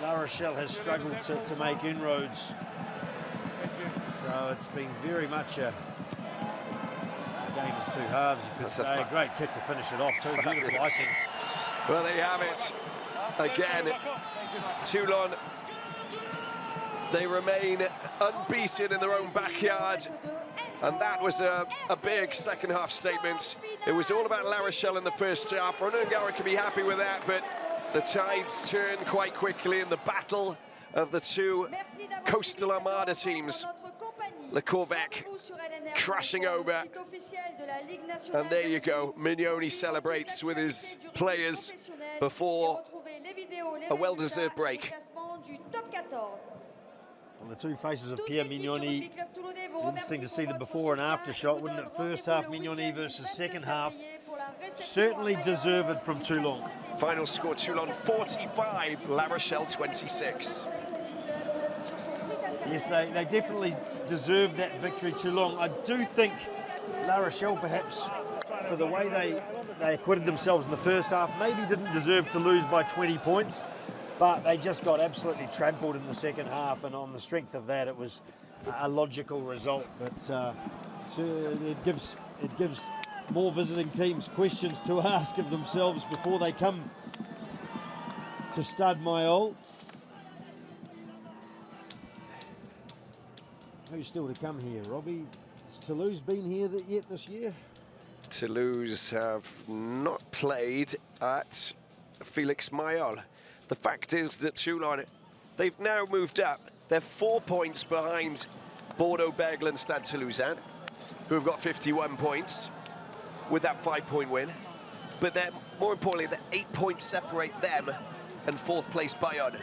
La Rochelle has struggled to make inroads. So it's been very much a game of two halves, you could say. A great kick to finish it off too. Beautiful icing. Well, there you have it. Again, Toulon, they remain unbeaten in their own backyard. And that was a big second half statement. It was all about La Rochelle in the first half. Ronan Garra can be happy with that, but the tides turn quite quickly in the battle of the two Coastal Armada teams. Lecorvac crashing over. And there you go, Mignoni celebrates with his players before a well-deserved break. On the two faces of Pierre Mignoni, interesting to see the before and after shot, wouldn't it? First half Mignoni versus second half. Certainly deserved from Toulon. Final score, Toulon 45, La Rochelle 26. Yes, they definitely deserved that victory, Toulon. I do think La Rochelle, perhaps, for the way they acquitted themselves in the first half, maybe didn't deserve to lose by 20 points. But they just got absolutely trampled in the second half, and on the strength of that, it was a logical result. But so it gives more visiting teams questions to ask of themselves before they come to Stade Mayol. Who's still to come here, Robbie? Has Toulouse been here yet this year? Toulouse have not played at Félix Mayol. The fact is that Toulon, they've now moved up. They're 4 points behind Bordeaux-Bègles and Stade Toulousain, who have got 51 points with that 5-point win. But they're, more importantly, the 8 points separate them and fourth place Bayonne.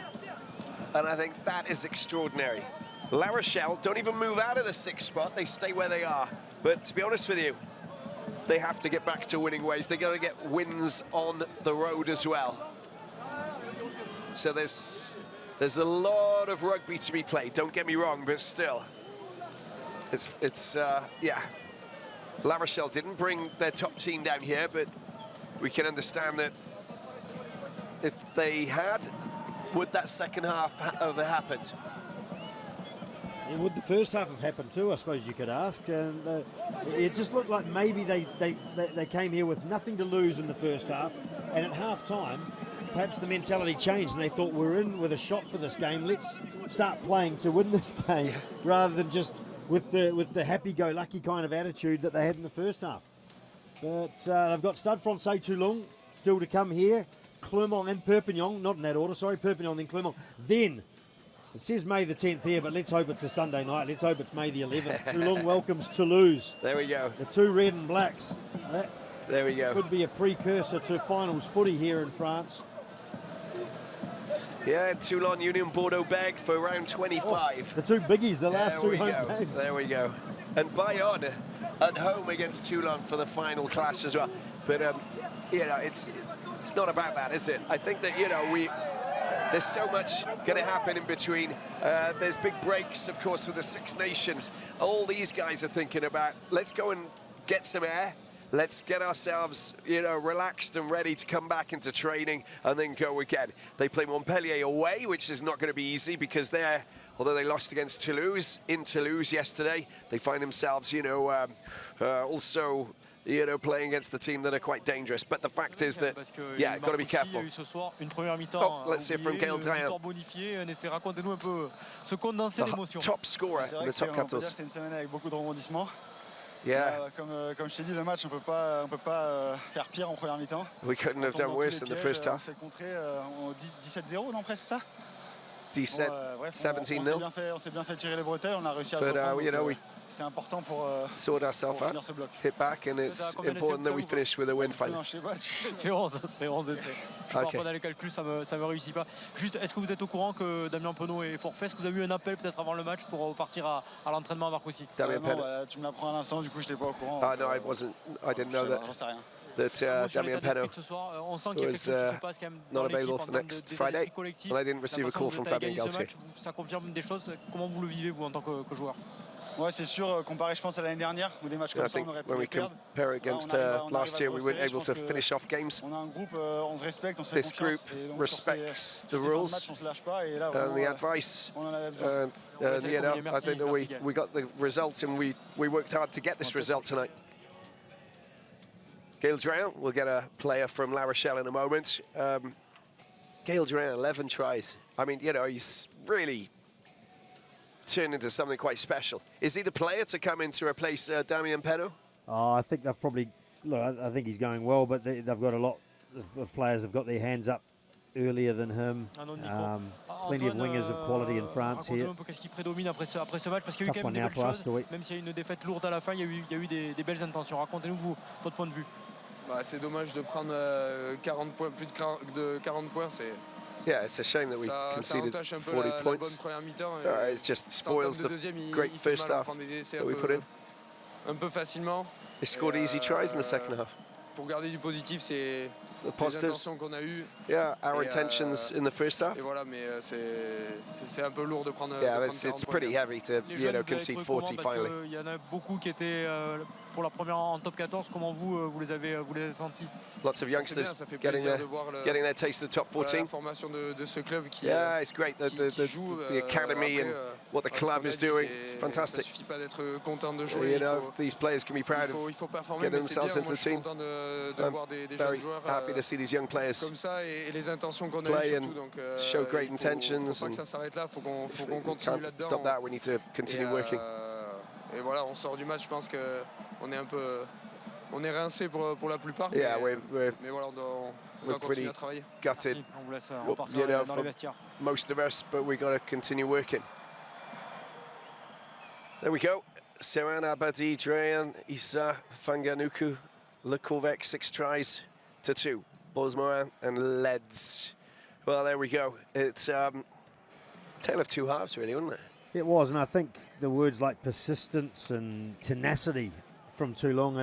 And I think that is extraordinary. La Rochelle don't even move out of the 6th spot. They stay where they are. But to be honest with you, they have to get back to winning ways. They're going to get wins on the road as well. So there's a lot of rugby to be played. Don't get me wrong, but still, yeah. La Rochelle didn't bring their top team down here, but we can understand that, if they had, would that second half have happened? And would the first half have happened too, I suppose you could ask. And it just looked like maybe they came here with nothing to lose in the first half, and at half time, perhaps the mentality changed and they thought, we're in with a shot for this game, let's start playing to win this game, rather than just with the happy-go-lucky kind of attitude that they had in the first half. But they've got Stade Francais Toulon still to come here, Clermont and Perpignan, not in that order, sorry, Perpignan then Clermont. Then, it says May the 10th here, but let's hope it's a Sunday night. Let's hope it's May the 11th. Toulon welcomes Toulouse. There we go. The two red and blacks. That there we go. Could be a precursor to finals footy here in France. Yeah, Toulon Union Bordeaux begged for round 25. The two biggies, the last two home games. There we go. And Bayonne at home against Toulon for the final clash as well. But, you know, it's not about that, is it? I think that, you know, there's so much going to happen in between. There's big breaks, of course, with the Six Nations. All these guys are thinking about, let's go and get some air. Let's get ourselves, you know, relaxed and ready to come back into training and then go again. They play Montpellier away, which is not going to be easy because although they lost against Toulouse, in Toulouse yesterday, they find themselves, you know, also, you know, playing against a team that are quite dangerous. But the fact is that, yeah, got to be careful. Oh, let's hear from Gaël Drahin. Top scorer in the top 14. Yeah. Comme je t'ai dit, le match, on peut pas faire pire en première mi-temps. We couldn't have done worse in the first half. On s'est contré 17-0, non, presque ça? 17-0. On s'est bien fait tirer les bretelles, on a réussi à se reprendre. C'était important pour finir ce bloc. Hit back, and it's important that we finish with a win finally. C'est 11 essais. Je pars pas dans les calculs, ça me réussit pas. Juste, est-ce que vous êtes au courant que Damien Penaud est forfait? Est-ce que vous avez eu un appel peut-être avant le match pour partir à l'entraînement à Marcoussis? Non, tu me l'apprends à l'instant, du coup je n'étais pas au courant. Ah no, I didn't know that. J'en sais rien. That Damien Penaud was not available for next Friday, and I didn't receive a call from Fabien Galtier. Ça confirme des choses. Comment vous le vivez, vous, en tant que joueur? Ouais, c'est sûr, comparé je pense à l'année dernière, où des matchs comme ça on aurait pu les perdre. When we compare against last year, we weren't able to finish off games. On a un groupe, on se respecte, on se fait This group respects the rules and the advice, and you know, I think that we got the result, and we worked hard to get this result tonight. Gaël Drahin, we'll get a player from La Rochelle in a moment. Gaël Drahin, 11 tries. I mean, you know, he's really turned into something quite special. Is he the player to come in to replace Damien Penaud? Oh, I think they've probably, look, I think he's going well, but they've got a lot of players have got their hands up earlier than him. Plenty of wingers of quality in France here. Qu'est-ce qui prédomine après ce match, parce qu'il y a eu quand même des belles choses, même s'il y a eu une défaite lourde à la fin, il y a eu des belles intentions. Racontez-nous votre point de vue. C'est dommage de prendre 40 points, plus de 40 points. Yeah, it's a shame that we conceded 40 points. It just spoils the great first half that we put in. Un peu facilement. They scored easy tries in the second half. Pour garder du positif, c'est the positives. Yeah, our intentions in the first half. Et voilà, mais c'est un peu lourd de prendre. Yeah, it's pretty heavy to concede 40 finally. Il y en a beaucoup qui étaient pour la première en top 14. Comment vous les avez sentis? Lots of youngsters getting their taste of the top 14. Yeah, it's great the academy and what the club is doing. Fantastic. You know, these players can be proud of getting themselves into the team. I'm very happy to see these young players play and show great intentions. And if we can't stop that, we need to continue working. Et voilà, on sort du match, je pense qu'on est un peu... On est rincé pour la plupart, yeah, mais voilà, on doit continuer à travailler. Gutted, on vous laisse repartir dans les vestiaires. Most of us, but we got to continue working. There we go. Serin, Abadi, Drahin, Issa, Fanganuku, Lekovec, 6 tries to 2. Bosmorin and Leeds. Well, there we go. It's tale of two halves, really, wasn't it? It was, and I think the words like persistence and tenacity from Toulon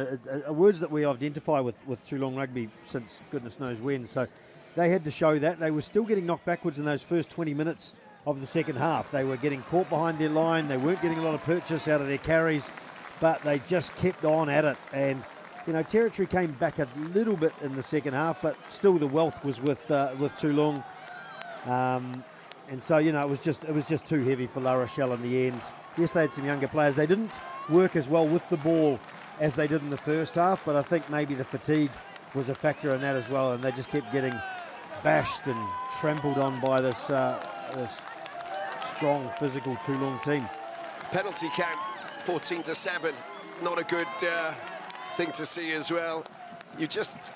are words that we identify with Toulon rugby since goodness knows when. So they had to show that. They were still getting knocked backwards in those first 20 minutes of the second half. They were getting caught behind their line. They weren't getting a lot of purchase out of their carries, but they just kept on at it. And You know, territory came back a little bit in the second half, but still the wealth was with Toulon. And so, you know, it was just too heavy for La Rochelle in the end. Yes, they had some younger players. They didn't work as well with the ball as they did in the first half, but I think maybe the fatigue was a factor in that as well, and they just kept getting bashed and trampled on by this strong, physical Toulon team. Penalty count, 14-7. Not a good thing to see as well. You just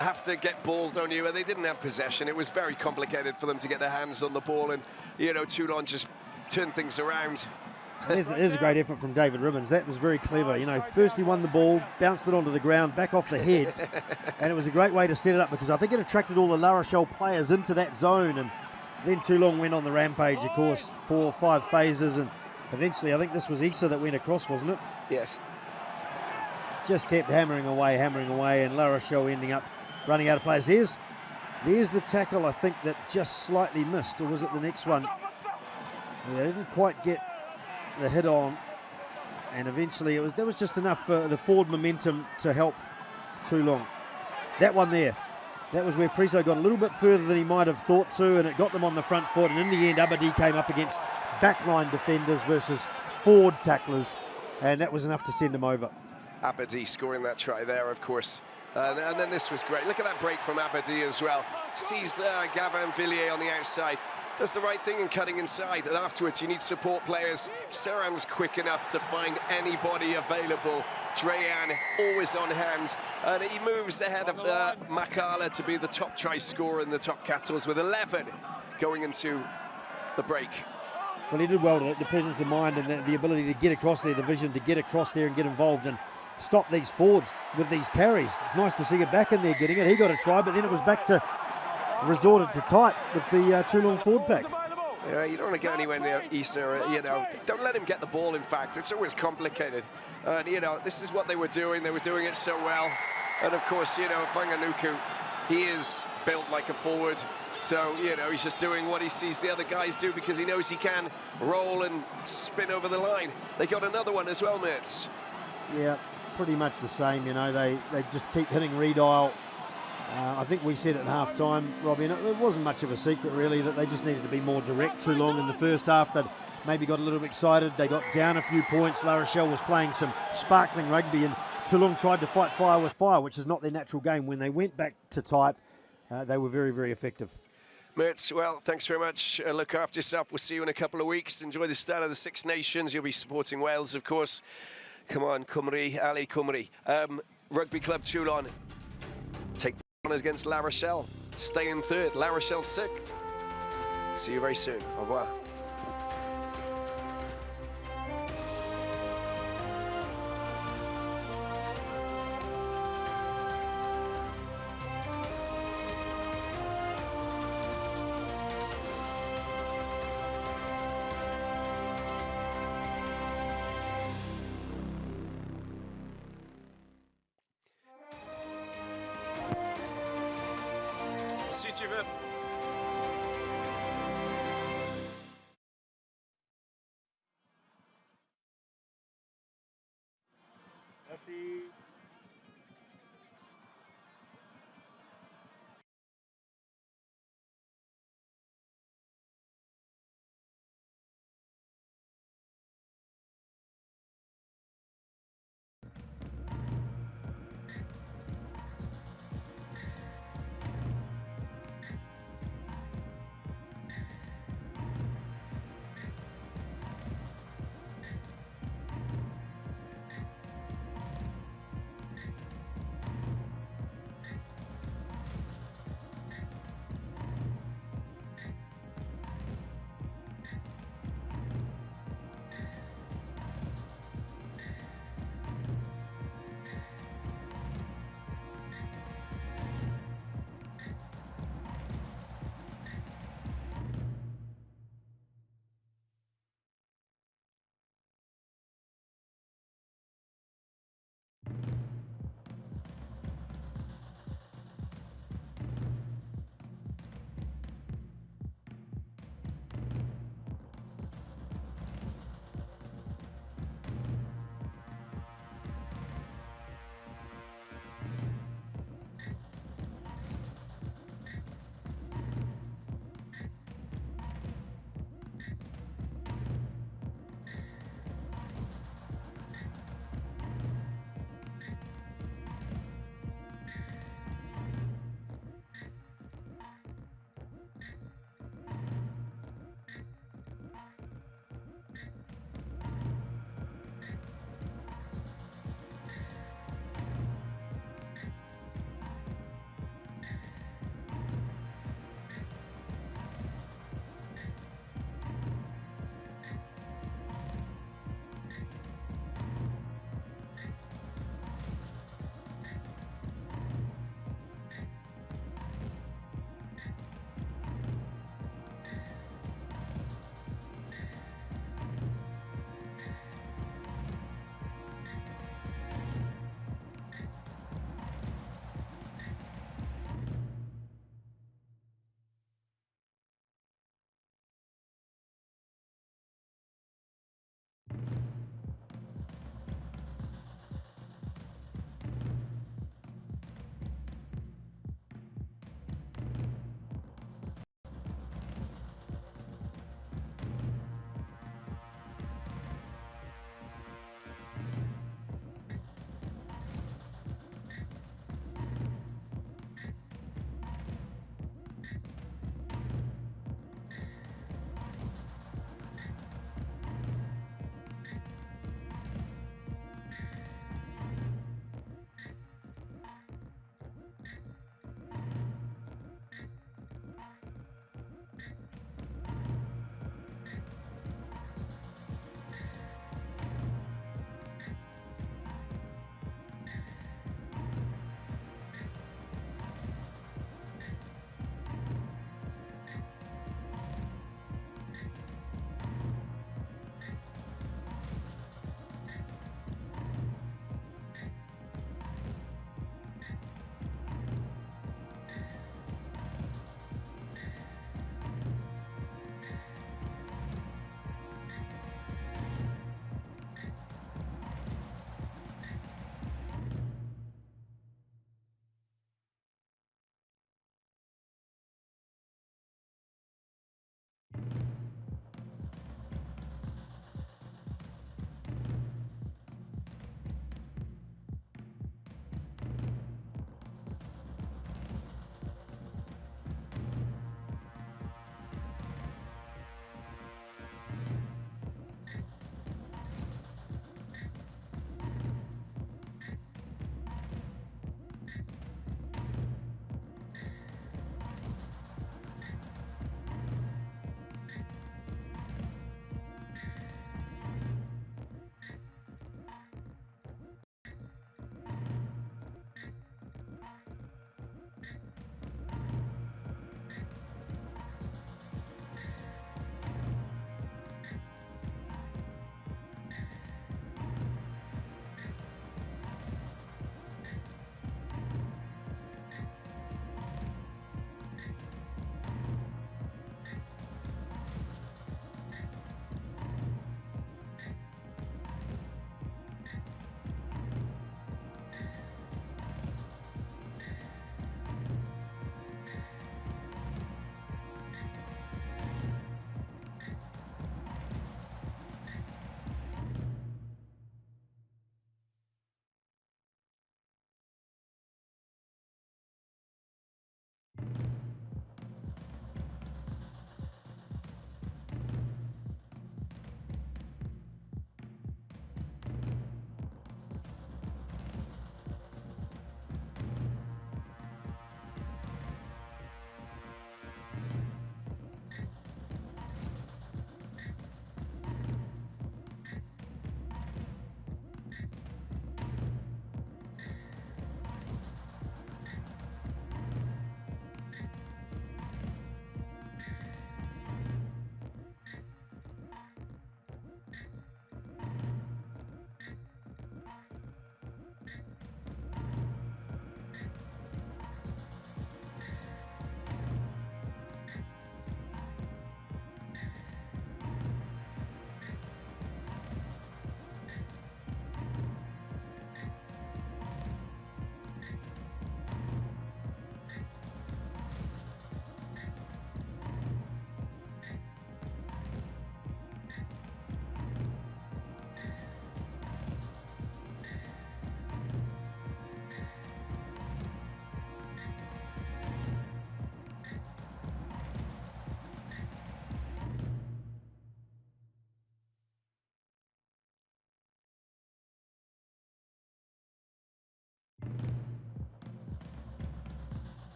have to get ball, don't you? And they didn't have possession. It was very complicated for them to get their hands on the ball, and, you know, Toulon just turned things around. There's a great effort from David Ribbons. That was very clever. You know, first he won the ball, bounced it onto the ground, back off the head, and it was a great way to set it up because I think it attracted all the La Rochelle players into that zone, and then Toulon went on the rampage, of course, 4 or 5 phases, and eventually I think this was Issa that went across, wasn't it? Yes. Just kept hammering away, and La Rochelle ending up running out of players. There's the tackle, I think, that just slightly missed, or was it the next one? They didn't quite get the hit on, and eventually there was just enough for the forward momentum to help Toulon. That one there, that was where Priso got a little bit further than he might have thought to, and it got them on the front foot, and in the end Abadi came up against backline defenders versus forward tacklers, and that was enough to send them over. Abadi scoring that try there, of course. And then this was great. Look at that break from Abadi as well. Sees Gavin Villiers on the outside. Does the right thing in cutting inside, and afterwards you need support players. Serin's quick enough to find anybody available. Dreyan always on hand, and he moves ahead of Makala to be the top try scorer in the top Cattles with 11 going into the break. Well, he did well, the presence of mind and the ability to get across there, the vision to get across there and get involved and stop these forwards with these carries. It's nice to see it back in there getting it. He got a try, but then it was back to resorted to tight with the Toulon forward pack. Yeah, you don't want to get anywhere near Issa, you know. Don't let him get the ball, in fact. It's always complicated. And, you know, this is what they were doing. They were doing it so well. And, of course, you know, Fanganuku, he is built like a forward. So, you know, he's just doing what he sees the other guys do because he knows he can roll and spin over the line. They got another one as well, mates. Yeah, pretty much the same, you know. They just keep hitting redial. I think we said at half-time, Robbie, and it wasn't much of a secret, really, that they just needed to be more direct. Toulon in the first half, they'd maybe got a little bit excited. They got down a few points. La Rochelle was playing some sparkling rugby, and Toulon tried to fight fire with fire, which is not their natural game. When they went back to type, they were very, very effective. Mertz, well, thanks very much. Look after yourself. We'll see you in a couple of weeks. Enjoy the start of the Six Nations. You'll be supporting Wales, of course. Come on, Cymru, Ali Cymru. Rugby Club Toulon take on against La Rochelle. Stay in third. La Rochelle 6th. See you very soon. Au revoir. Si tu veux. Merci.